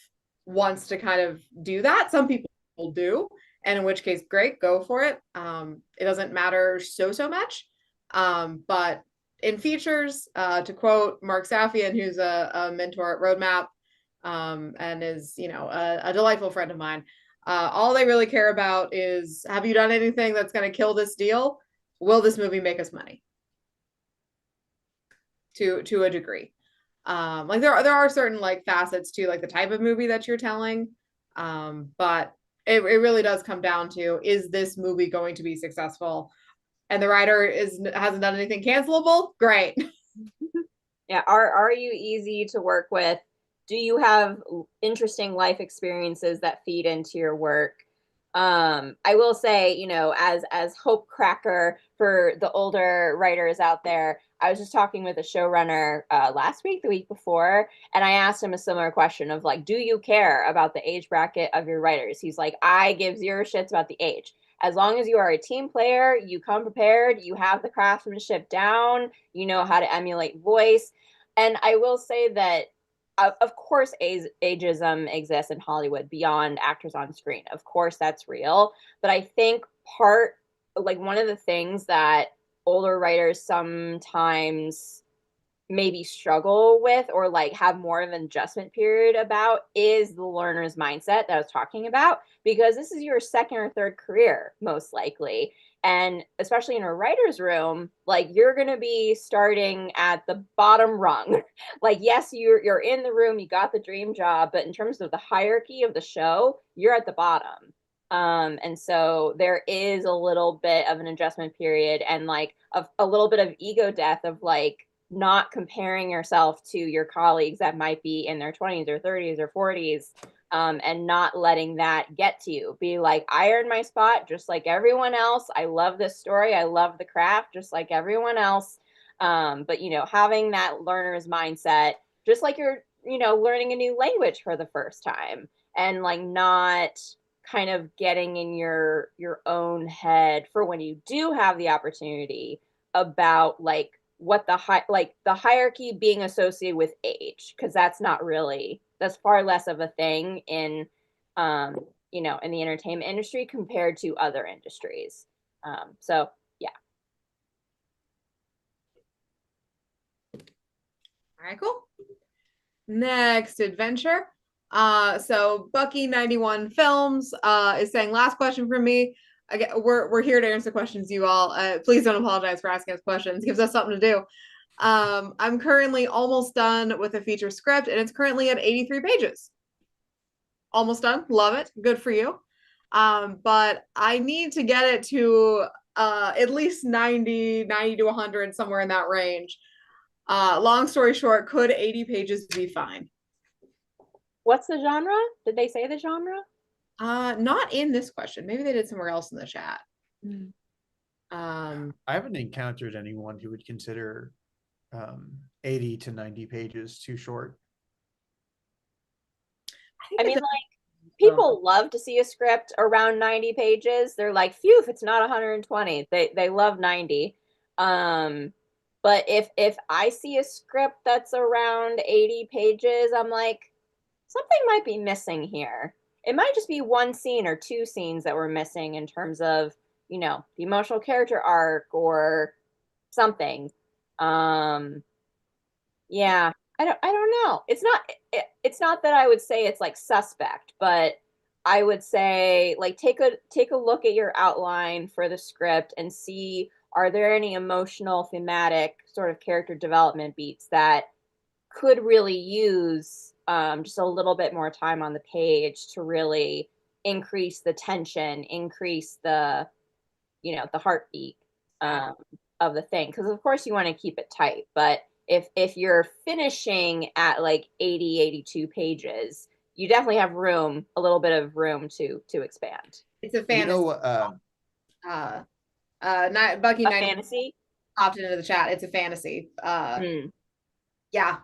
wants to kind of do that. Some people do, and in which case, great, go for it. It doesn't matter so much. But in features, to quote Mark Safian, who's a mentor at Roadmap, and is, you know, a delightful friend of mine, all they really care about is, have you done anything that's going to kill this deal? Will this movie make us money? To a degree. Like there are certain like facets to like the type of movie that you're telling. But it really does come down to, is this movie going to be successful? And the writer hasn't done anything cancelable? Great. Yeah. Are you easy to work with? Do you have interesting life experiences that feed into your work? I will say, you know, as hope cracker for the older writers out there, I was just talking with a showrunner last week, the week before, and I asked him a similar question of like, do you care about the age bracket of your writers? He's like, I give zero shits about the age. As long as you are a team player, you come prepared, you have the craftsmanship down, you know how to emulate voice. And I will say that of course ageism exists in Hollywood beyond actors on screen. Of course that's real. But I think one of the things that older writers sometimes maybe struggle with or like have more of an adjustment period about is the learner's mindset that I was talking about, because this is your second or third career most likely. And especially in a writer's room, like you're going to be starting at the bottom rung. Like, yes, you're in the room, you got the dream job, but in terms of the hierarchy of the show, you're at the bottom. And so there is a little bit of an adjustment period and like a little bit of ego death of like not comparing yourself to your colleagues that might be in their 20s or 30s or 40s, and not letting that get to you. Be like, I earned my spot just like everyone else. I love this story. I love the craft just like everyone else. But, you know, having that learner's mindset, just like you're, you know, learning a new language for the first time, and like not kind of getting in your own head for when you do have the opportunity about like what the hierarchy being associated with age, because that's far less of a thing in you know, in the entertainment industry compared to other industries. So yeah. All right, cool. Next adventure. So Bucky 91 Films is saying, last question from me. Again, we're here to answer questions, you all. Please don't apologize for asking us questions. It gives us something to do. I'm currently almost done with a feature script, and it's currently at 83 pages. Almost done. Love it. Good for you. But I need to get it to at least 90 to 100, somewhere in that range. Long story short, could 80 pages be fine? What's the genre? Did they say the genre? Not in this question. Maybe they did somewhere else in the chat. I haven't encountered anyone who would consider 80 to 90 pages too short. I mean, like, people love to see a script around 90 pages. They're like, phew, if it's not 120. They love 90. But if I see a script that's around 80 pages, I'm like, something might be missing here. It might just be one scene or two scenes that we're missing in terms of, you know, the emotional character arc or something. Yeah, I don't know. It's not that I would say it's like suspect, but I would say like take a look at your outline for the script and see, are there any emotional, thematic sort of character development beats that could really use just a little bit more time on the page to really increase the tension, increase the, you know, the heartbeat of the thing. Because of course you want to keep it tight, but if you're finishing at like 80, 82 pages, you definitely have room, a little bit of room to expand. It's a fantasy. You know, Bucky A 90 fantasy popped into the chat. It's a fantasy. Yeah,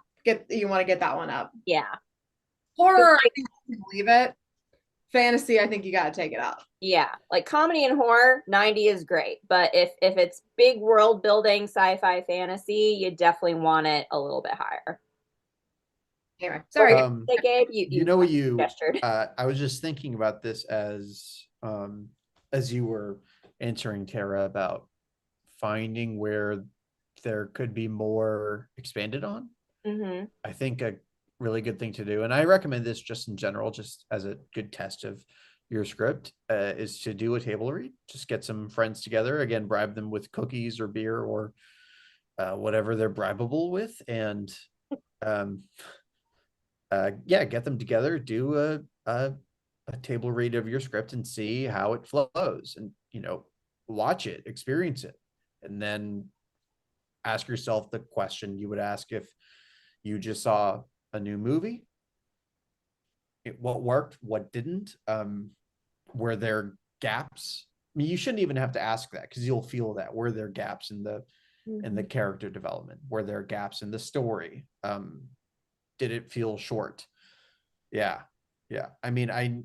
you want to get that one up. Yeah. Horror, I think I can believe it. Fantasy, I think you got to take it up. Yeah, like comedy and horror, 90 is great. But if it's big world building, sci-fi, fantasy, you definitely want it a little bit higher. Anyway, sorry. Hey, Gabe, You know, gestured. I was just thinking about this as you were answering Tara about finding where there could be more expanded on. Mm-hmm. I think a really good thing to do, and I recommend this just in general, just as a good test of your script, is to do a table read. Just get some friends together, again, bribe them with cookies or beer or whatever they're bribable with, and um, yeah, get them together, do a table read of your script and see how it flows, and watch it, experience it, and then ask yourself the question you would ask if you just saw a new movie. What worked, what didn't, were there gaps? I mean, you shouldn't even have to ask that because you'll feel that. Were there gaps in the character development? Were there gaps in the story? Did it feel short? Yeah. I mean, I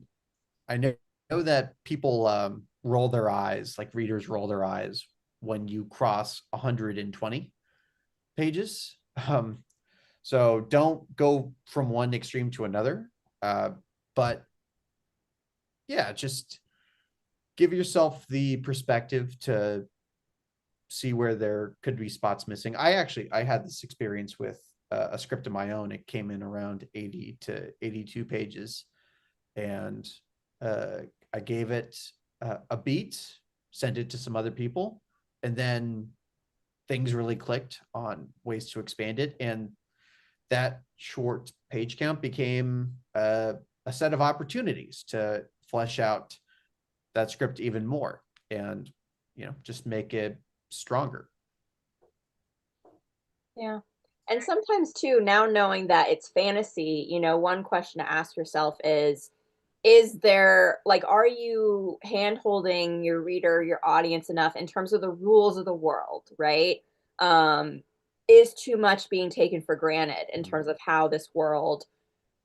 know that people roll their eyes, like readers roll their eyes when you cross 120 pages. So don't go from one extreme to another. But yeah, just give yourself the perspective to see where there could be spots missing. I had this experience with a script of my own. It came in around 80 to 82 pages, and I gave it a beat, sent it to some other people, and then things really clicked on ways to expand it. And that short page count became a set of opportunities to flesh out that script even more and, just make it stronger. Yeah. And sometimes too, now knowing that it's fantasy, one question to ask yourself is there, like, are you hand holding your reader, your audience enough in terms of the rules of the world, right? Is too much being taken for granted in terms of how this world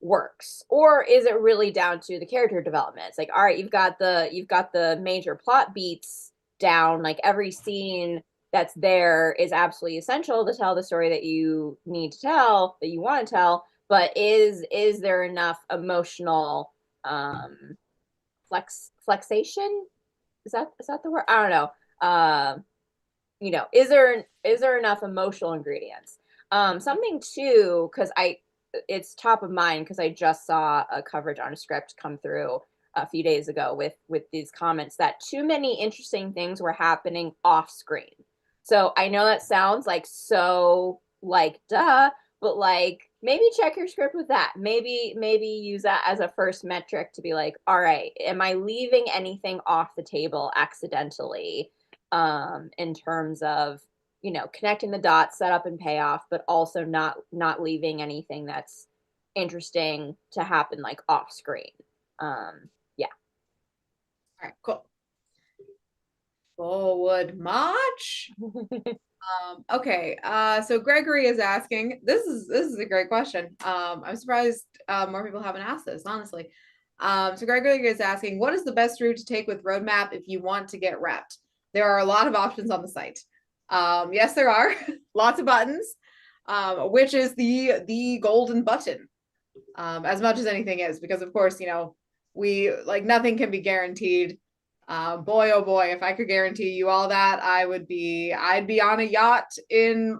works, or is it really down to the character development? It's like, all right, you've got the major plot beats down, like every scene that's there is absolutely essential to tell the story that you need to tell, that you want to tell, but is there enough emotional flexation, is that the word? I don't know. Is there enough emotional ingredients? Something too, because it's top of mind because I just saw a coverage on a script come through a few days ago with these comments that too many interesting things were happening off screen. So I know that sounds like so like duh, but like maybe check your script with that. Maybe use that as a first metric to be like, all right, am I leaving anything off the table accidentally? In terms of connecting the dots, setup and payoff, but also not leaving anything that's interesting to happen like off screen. Yeah. All right, cool. Forward march. Okay, so Gregory is asking, this is a great question. I'm surprised more people haven't asked this, honestly. So Gregory is asking, what is the best route to take with roadmap if you want to get repped? There are a lot of options on the site. Yes, there are lots of buttons, which is the golden button, as much as anything is, because of course, we like nothing can be guaranteed. Boy, oh boy, if I could guarantee you all that, I'd be on a yacht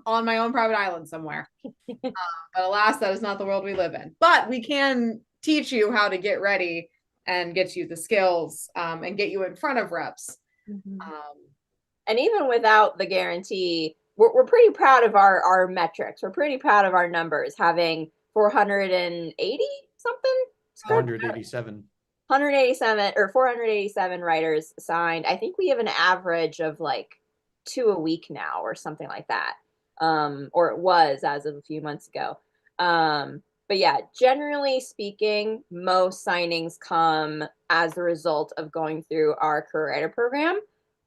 on my own private island somewhere. But alas, that is not the world we live in. But we can teach you how to get ready and get you the skills, and get you in front of reps. And even without the guarantee, we're pretty proud of our metrics. We're pretty proud of our numbers, having 480 something. 487. 187 or 487 writers signed. I think we have an average of like 2 a week now or something like that. Or it was as of a few months ago. But yeah, generally speaking, most signings come as a result of going through our career writer program.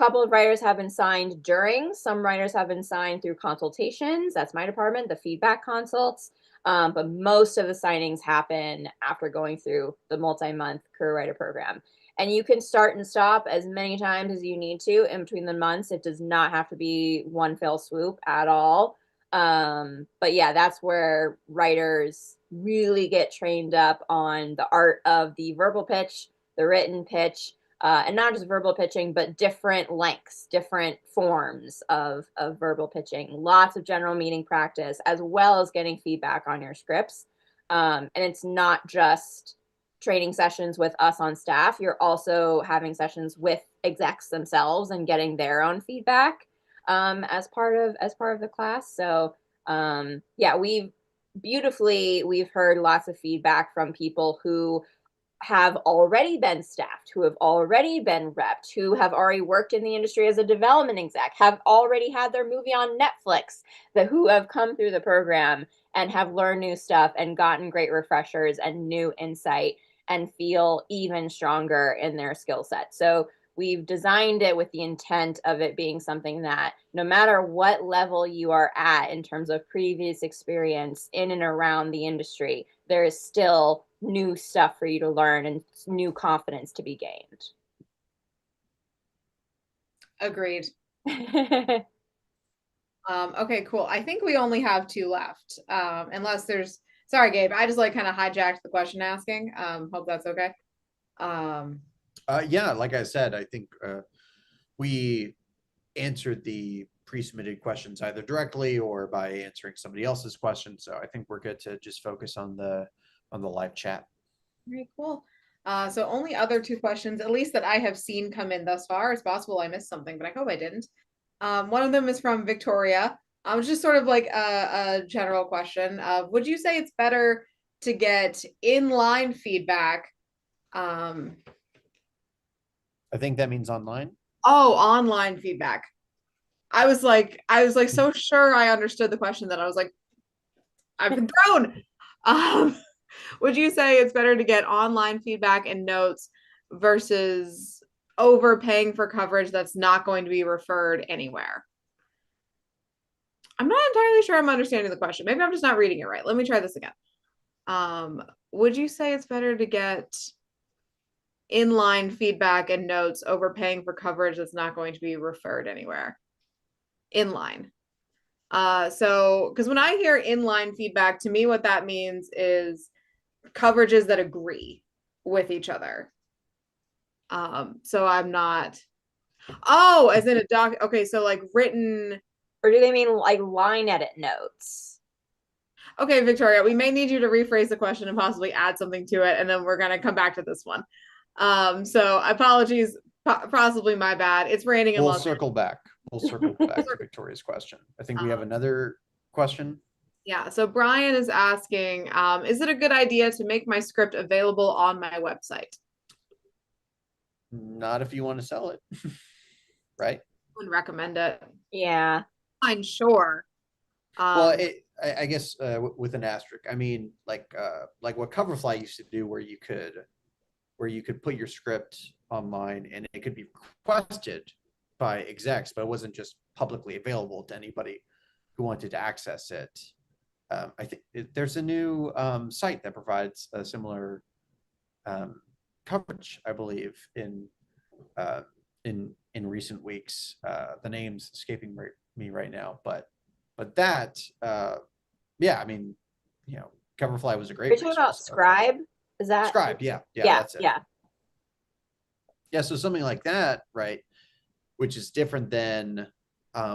A couple of writers have been signed during, some writers have been signed through consultations. That's my department, the feedback consults. But most of the signings happen after going through the multi-month career writer program. And you can start and stop as many times as you need to in between the months. It does not have to be one fell swoop at all. But yeah, that's where writers really get trained up on the art of the verbal pitch, the written pitch, and not just verbal pitching, but different lengths, different forms of verbal pitching, lots of general meaning practice, as well as getting feedback on your scripts. And it's not just training sessions with us on staff. You're also having sessions with execs themselves and getting their own feedback as part of the class. So yeah, we've heard lots of feedback from people who have already been staffed, who have already been repped, who have already worked in the industry as a development exec, have already had their movie on Netflix, who have come through the program and have learned new stuff and gotten great refreshers and new insight and feel even stronger in their skill set. So we've designed it with the intent of it being something that no matter what level you are at in terms of previous experience in and around the industry, there is still new stuff for you to learn and new confidence to be gained. Agreed. Okay, cool. I think we only have 2 left. Unless there's, sorry, Gabe, I just like kind of hijacked the question asking. Hope that's okay. Yeah, like I said, I think we answered the pre-submitted questions either directly or by answering somebody else's question. So I think we're good to just focus on the live chat. Very cool. So only other 2 questions, at least that I have seen come in thus far. It's possible I missed something, but I hope I didn't. One of them is from Victoria. It's just sort of like a general question. Would you say it's better to get inline feedback? I think that means online. Oh, online feedback. I was like so sure I understood the question that I was like, I've been thrown. Would you say it's better to get online feedback and notes versus overpaying for coverage that's not going to be referred anywhere? I'm not entirely sure I'm understanding the question. Maybe I'm just not reading it right. Let me try this again. Would you say it's better to get inline feedback and notes over paying for coverage that's not going to be referred anywhere? Inline. So because when I hear inline feedback, to me what that means is coverages that agree with each other. So I'm not, oh, as in a doc, okay, so like written. Or do they mean like line edit notes? Okay, Victoria, we may need you to rephrase the question and possibly add something to it, and then we're gonna come back to this one. So apologies, possibly my bad. It's raining in We'll circle back to Victoria's question. I think we have another question. Yeah, so Brian is asking, is it a good idea to make my script available on my website? Not if you want to sell it, right? I would recommend it. Yeah. I'm sure. Well, I guess with an asterisk. I mean, like what Coverfly used to do, where you could put your script online and it could be requested by execs, but it wasn't just publicly available to anybody who wanted to access it. I think there's a new site that provides a similar coverage, I believe, in recent weeks. The name's escaping me right now, but that, yeah, I mean, Coverfly was a great. You're talking about Scribe? Is that Scribe? Yeah, that's it. Yeah, so something like that, right? Which is different than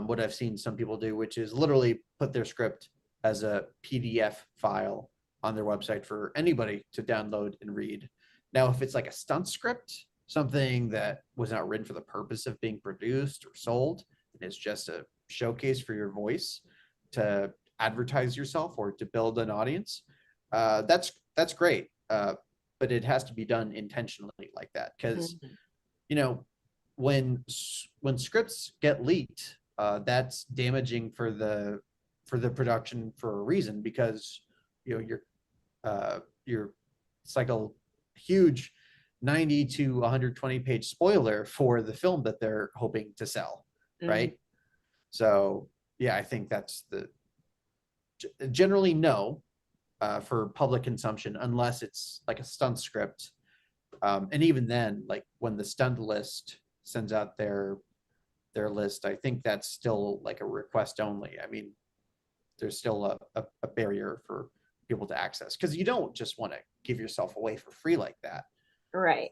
what I've seen some people do, which is literally put their script as a PDF file on their website for anybody to download and read. Now, if it's like a stunt script, something that was not written for the purpose of being produced or sold, and it's just a showcase for your voice to advertise yourself or to build an audience, that's great. But it has to be done intentionally like that, because when scripts get leaked, that's damaging for the production for a reason, because it's like a huge 90 to 120 page spoiler for the film that they're hoping to sell, right? So yeah, I think that's generally no for public consumption, unless it's like a stunt script. And even then, like when the stunt list sends out their list, I think that's still like a request only. I mean, there's still a barrier for able to access, because you don't just want to give yourself away for free like that. Right.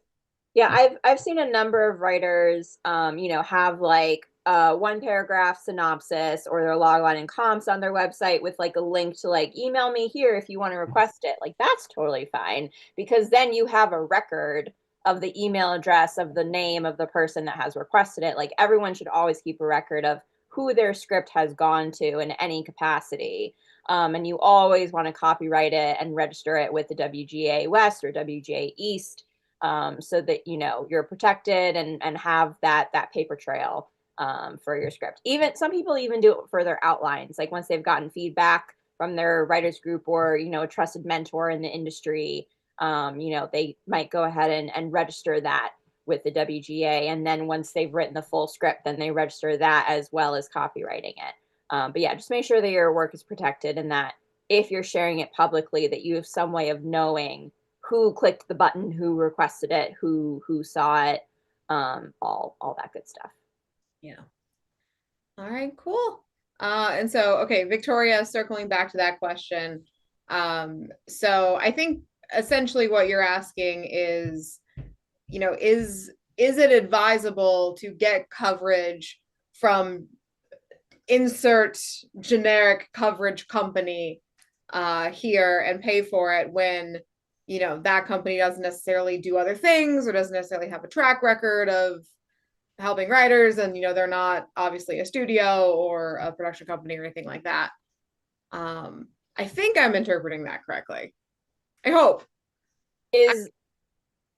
Yeah, I've seen a number of writers, have like 1 paragraph synopsis or their logline and comps on their website with like a link to like email me here if you want to request it. Like that's totally fine, because then you have a record of the email address, of the name of the person that has requested it. Like everyone should always keep a record of who their script has gone to in any capacity. And you always want to copyright it and register it with the WGA West or WGA East, so that you're protected and have that paper trail for your script. Even some people even do it for their outlines, like once they've gotten feedback from their writers group or a trusted mentor in the industry, they might go ahead and register that with the WGA, and then once they've written the full script, then they register that as well as copywriting it. But yeah, just make sure that your work is protected, and that if you're sharing it publicly, that you have some way of knowing who clicked the button, who requested it, who saw it, all that good stuff. Yeah. All right, cool. And so, okay, Victoria, circling back to that question. So I think essentially what you're asking is, is it advisable to get coverage from insert generic coverage company here and pay for it when that company doesn't necessarily do other things or doesn't necessarily have a track record of helping writers, and they're not obviously a studio or a production company or anything like that. I think I'm interpreting that correctly. I hope. Is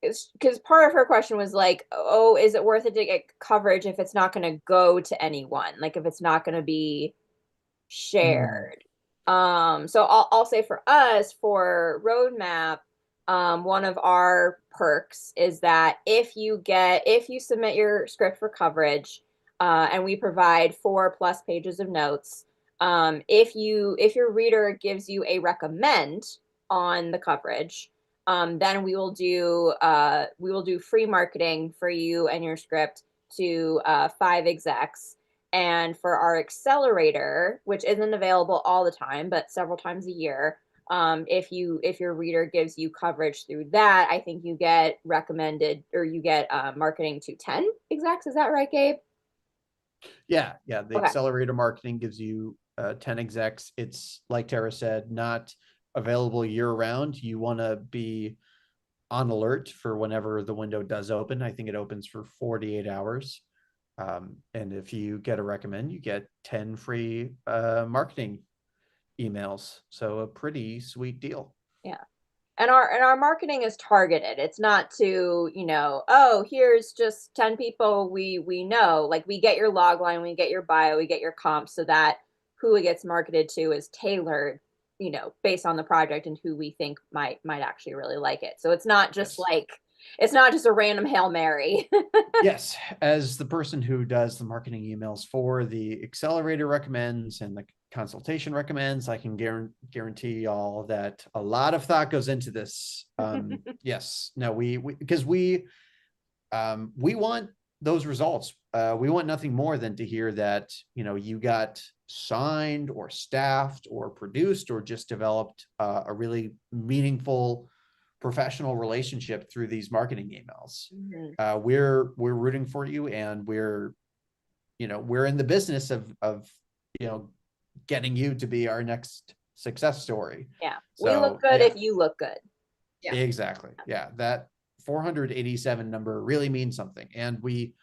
because part of her question was like, oh, is it worth it to get coverage if it's not going to go to anyone, like if it's not going to be shared? So I'll say for us, for Roadmap, one of our perks is that if you submit your script for coverage, and we provide 4+ pages of notes, if your reader gives you a recommend on the coverage, then we will do free marketing for you and your script to 5 execs. And for our accelerator, which isn't available all the time, but several times a year, if your reader gives you coverage through that, I think you get recommended, or you get marketing to 10 execs. Is that right, Gabe? Yeah. The Okay. accelerator marketing gives you 10 execs. It's like Tara said, not available year round. You want to be on alert for whenever the window does open. I think it opens for 48 hours. And if you get a recommend, you get 10 free marketing emails. So a pretty sweet deal. Yeah. And our marketing is targeted. It's not to, oh, here's just 10 people we know. Like, we get your log line, we get your bio, we get your comp, so that who it gets marketed to is tailored, based on the project and who we think might actually really like it. So it's not just it's not just a random Hail Mary. Yes, as the person who does the marketing emails for the accelerator recommends and the consultation recommends, I can guarantee y'all that a lot of thought goes into this. Yes, no, because we want those results. We want nothing more than to hear that you got signed or staffed or produced or just developed a really meaningful professional relationship through these marketing emails. We're rooting for you, and we're in the business of getting you to be our next success story. Yeah, we look good if you look good. Yeah, exactly. Yeah, that 487 number really means something, and we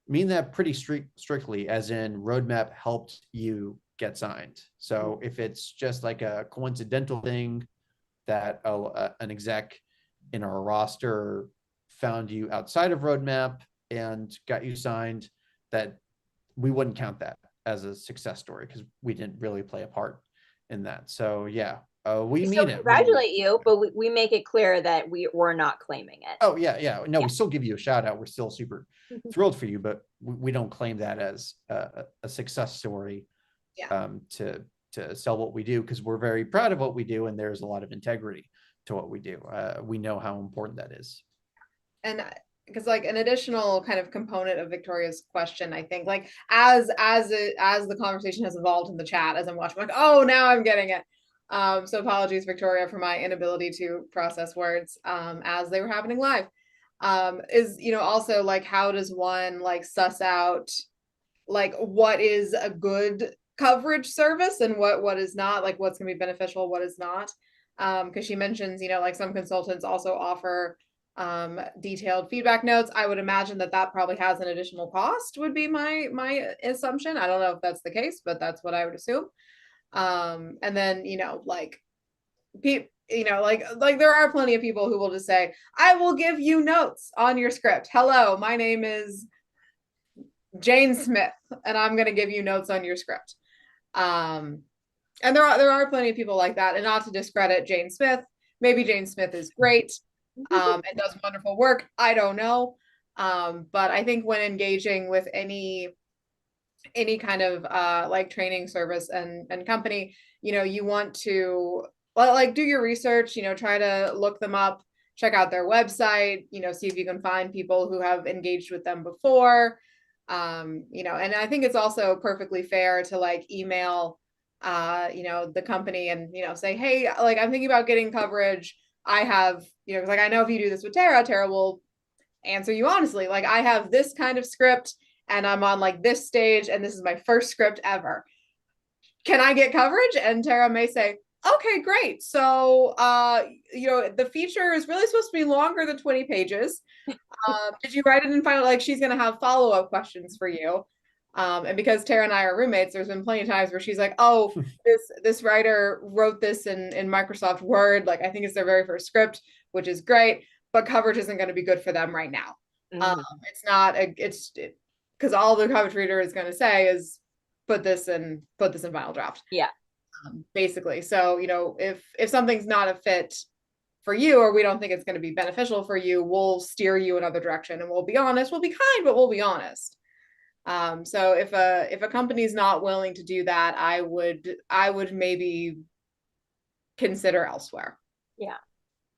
mean that pretty strictly, as in Roadmap helped you get signed. So if it's just like a coincidental thing that an exec in our roster found you outside of Roadmap and got you signed, that we wouldn't count that as a success story, because we didn't really play a part in that. So yeah, we mean it. Congratulate you, but we make it clear that we're not claiming it. Oh yeah. No, we still give you a shout out. We're still super thrilled for you, but we don't claim that as a success story. To sell what we do, because we're very proud of what we do, and there's a lot of integrity to what we do. We know how important that is. And because like an additional kind of component of Victoria's question, I think, like as the conversation has evolved in the chat, as I'm watching, I'm like, oh, now I'm getting it. So apologies, Victoria, for my inability to process words as they were happening live. Is, you know, also like, how does one like suss out like what is a good coverage service and what is not, like what's going to be beneficial, what is not? Because she mentions, you know, like some consultants also offer detailed feedback notes. I would imagine that that probably has an additional cost, would be my assumption. I don't know if that's the case, but that's what I would assume. And then, you know, like you know, like there are plenty of people who will just say, I will give you notes on your script. Hello, my name is Jane Smith, and I'm going to give you notes on your script. And there are plenty of people like that, and not to discredit Jane Smith. Maybe Jane Smith is great and does wonderful work. I don't know. But I think when engaging with any kind of like training service and company, you know, you want to like do your research, you know, try to look them up, check out their website, you know, see if you can find people who have engaged with them before. You know, and I think it's also perfectly fair to like email you know, the company and, you know, say, hey, like I'm thinking about getting coverage. I have, you know, like I know if you do this with Tara will answer you honestly. Like I have this kind of script and I'm on like this stage and this is my first script ever. Can I get coverage? And Tara may say, okay, great. So, you know, the feature is really supposed to be longer than 20 pages. Did you write it and find out like she's going to have follow-up questions for you? And because Tara and I are roommates, there's been plenty of times where she's like, oh, this writer wrote this in Microsoft Word. Like, I think it's their very first script, which is great, but coverage isn't going to be good for them right now. It's not, because all the coverage reader is going to say is put this in final draft. Yeah. Basically. So, you know, if something's not a fit for you, or we don't think it's going to be beneficial for you, we'll steer you another direction, and we'll be honest. We'll be kind, but we'll be honest. So if a company's not willing to do that, I would maybe consider elsewhere. Yeah.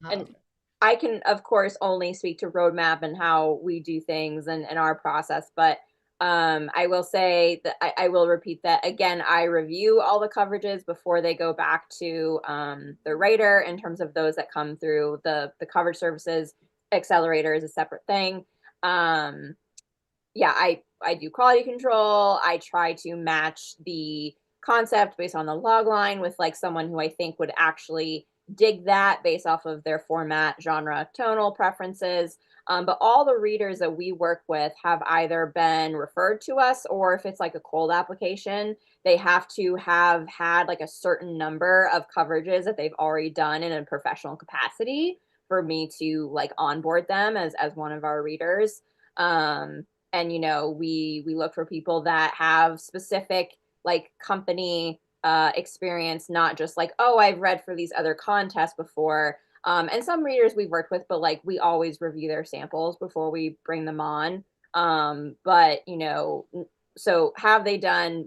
And I can, of course, only speak to roadmap and how we do things and our process, but I will say that I will repeat that again. I review all the coverages before they go back to the writer in terms of those that come through the coverage services. Accelerator is a separate thing. Yeah, I do quality control. I try to match the concept based on the log line with like someone who I think would actually dig that based off of their format, genre, tonal preferences. But all the readers that we work with have either been referred to us, or if it's like a cold application, they have to have had like a certain number of coverages that they've already done in a professional capacity for me to like onboard them as one of our readers. And you know, we look for people that have specific like company experience, not just like, oh, I've read for these other contests before. And some readers we've worked with, but like we always review their samples before we bring them on. But you know, so have they done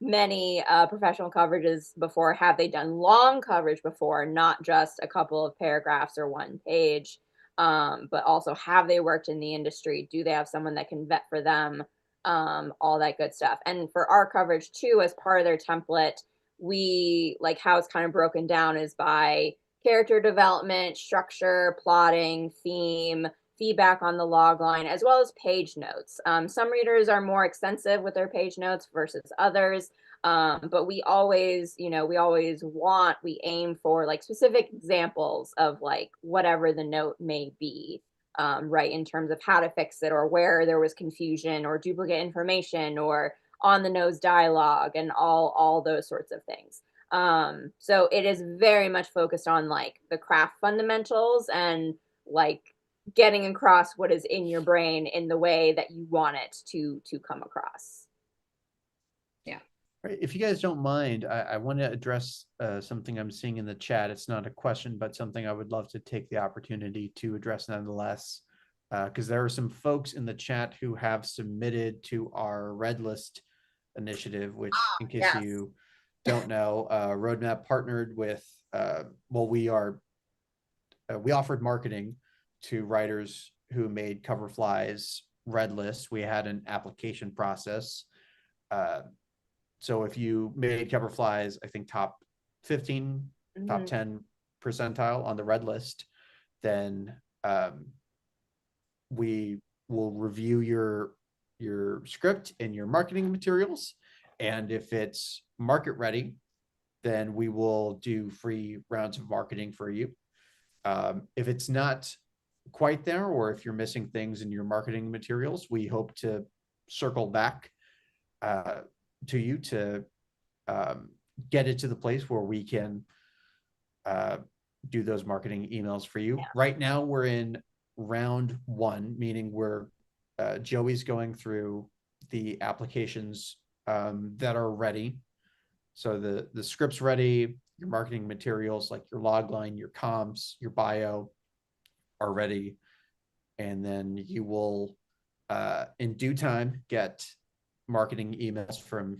many professional coverages before? Have they done long coverage before, not just a couple of paragraphs or one page? But also, have they worked in the industry? Do they have someone that can vet for them? All that good stuff. And for our coverage too, as part of their template, we like how it's kind of broken down is by character development, structure, plotting, theme, feedback on the log line, as well as page notes. Some readers are more extensive with their page notes versus others. But we always, you know, we aim for like specific examples of like whatever the note may be, right, in terms of how to fix it or where there was confusion or duplicate information or on the nose dialogue and all those sorts of things. So it is very much focused on like the craft fundamentals and like getting across what is in your brain in the way that you want it to come across. Yeah. Right. If you guys don't mind, I want to address something I'm seeing in the chat. It's not a question, but something I would love to take the opportunity to address nonetheless, because there are some folks in the chat who have submitted to our Red List initiative, which, in case you don't know, Roadmap partnered with, we offered marketing to writers who made Coverfly's Red List. We had an application process. So if you made Coverfly's, I think top 15, top 10 percentile on the red list, then we will review your script and your marketing materials. And if it's market ready, then we will do free rounds of marketing for you. If it's not quite there, or if you're missing things in your marketing materials, we hope to circle back to you to get it to the place where we can do those marketing emails for you. Right now, we're in round 1, meaning we're Joey's going through the applications that are ready. So the script's ready, your marketing materials like your log line, your comms, your bio are ready. And then you will, in due time, get marketing emails from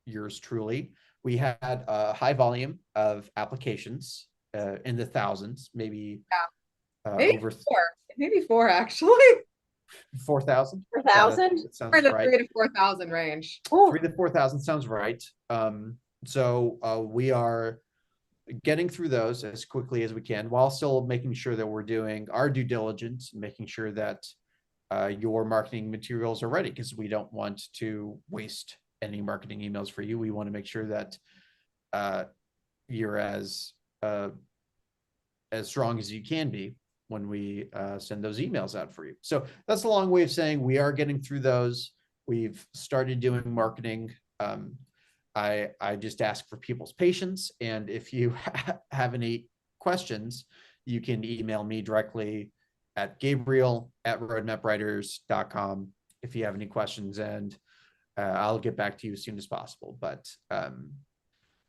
yours truly. We had a high volume of applications in the thousands, maybe maybe over maybe 4 actually. 4,000. 4,000? That sounds In the right. 3,000 to 4,000 range. 3,000 to 4,000 sounds right. So we are getting through those as quickly as we can, while still making sure that we're doing our due diligence, making sure that your marketing materials are ready, because we don't want to waste any marketing emails for you. We want to make sure that you're as strong as you can be when we send those emails out for you. So that's a long way of saying we are getting through those. We've started doing marketing. I just ask for people's patience. And if you have any questions, you can email me directly at gabriel@roadmapwriters.com if you have any questions, and I'll get back to you as soon as possible. But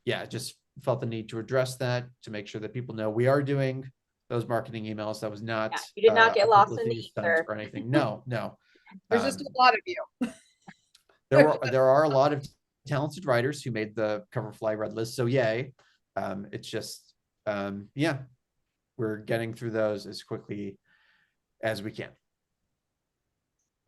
yeah, just felt the need to address that, to make sure that people know we are doing those marketing emails. That was not You did not get lost in the publicity stunt ether. or anything. No. There's just a lot of you. There are a lot of talented writers who made the Coverfly Red List, so yay. It's just yeah, we're getting through those as quickly as we can.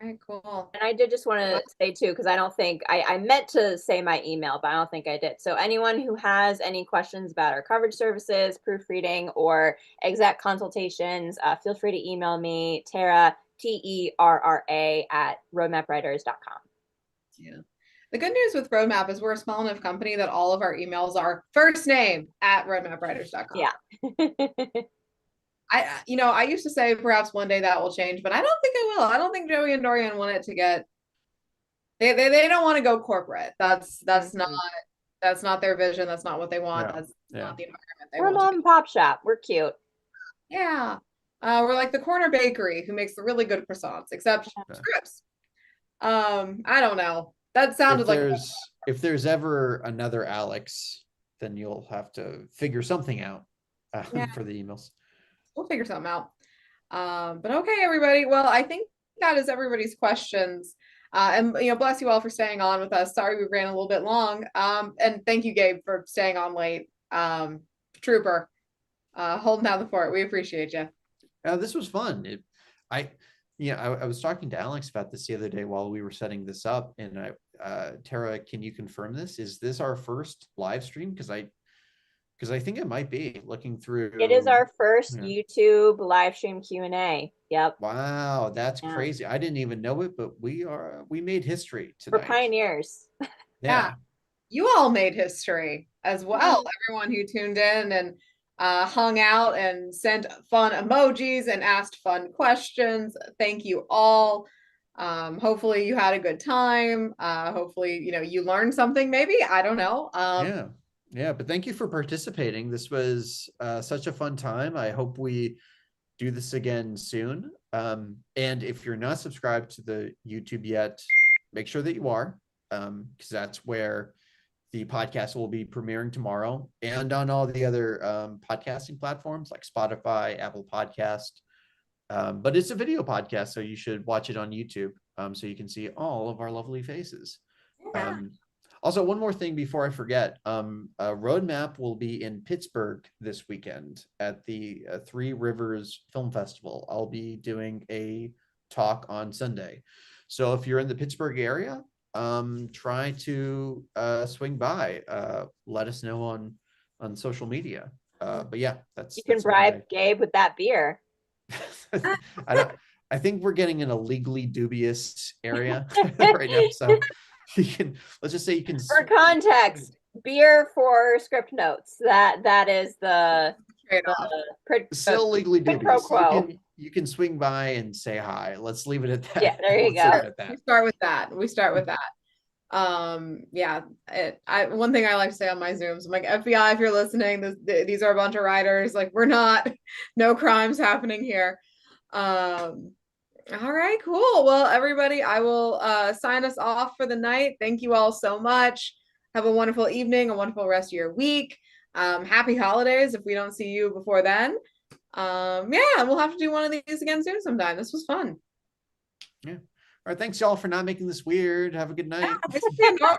All right, cool. And I did just want to say too, because I don't think I meant to say my email, but I don't think I did. So anyone who has any questions about our coverage services, proofreading, or exec consultations, feel free to email me, Tara, TERRA @roadmapwriters.com. Yeah. The good news with Roadmap is we're a small enough company that all of our emails are first name @roadmapwriters.com. Yeah. I used to say perhaps one day that will change, but I don't think it will. I don't think Joey and Dorian want it to get. They don't want to go corporate. That's not their vision. That's not what they want. That's not the environment they want. We're a mom and pop shop. We're cute. Yeah. We're like the corner bakery who makes the really good croissants, except scripts. I don't know. That sounded if there's ever another Alex, then you'll have to figure something out for the emails. We'll figure something out. But okay, everybody. Well, I think that is everybody's questions. And bless you all for staying on with us. Sorry we ran a little bit long. And thank you, Gabe, for staying on late. Trooper, holding down the fort. We appreciate you. This was fun. I was talking to Alex about this the other day while we were setting this up, and Tara, can you confirm this? Is this our first live stream? Because I think it might be, looking through. It is our first YouTube live stream Q&A. Yep. Wow, that's crazy. I didn't even know it, but we made history tonight. We're pioneers. Yeah. You all made history as well. Everyone who tuned in and hung out and sent fun emojis and asked fun questions. Thank you all. Hopefully you had a good time. Hopefully, you learned something, maybe. I don't know. Yeah, but thank you for participating. This was such a fun time. I hope we do this again soon. And if you're not subscribed to the YouTube yet, make sure that you are, because that's where the podcast will be premiering tomorrow, and on all the other podcasting platforms like Spotify, Apple Podcast. But it's a video podcast, so you should watch it on YouTube, so you can see all of our lovely faces. Yeah. Also, one more thing before I forget, Roadmap will be in Pittsburgh this weekend at the Three Rivers Film Festival. I'll be doing a talk on Sunday. So if you're in the Pittsburgh area, try to swing by. Let us know on on social media. But yeah, that's You can that's something bribe Gabe with that beer. I think we're getting in a legally dubious area right now. So let's just say you can. For context, beer for script notes. That is the Trade-off. Still legally quid pro dubious. quo. You can swing by and say hi. Let's leave it at that. Yeah, there you Let's leave go. it at that. We start with that. We start with that. Yeah, one thing I like to say on my Zooms, I'm like, FBI, if you're listening, these are a bunch of writers. Like, we're not, no crimes happening here. All right, cool. Well, everybody, I will sign us off for the night. Thank you all so much. Have a wonderful evening, a wonderful rest of your week. Happy holidays if we don't see you before then. Yeah, we'll have to do one of these again soon sometime. This was fun. Yeah. All right. Thanks, y'all, for not making this weird. Have a good night. Yeah, it's normal.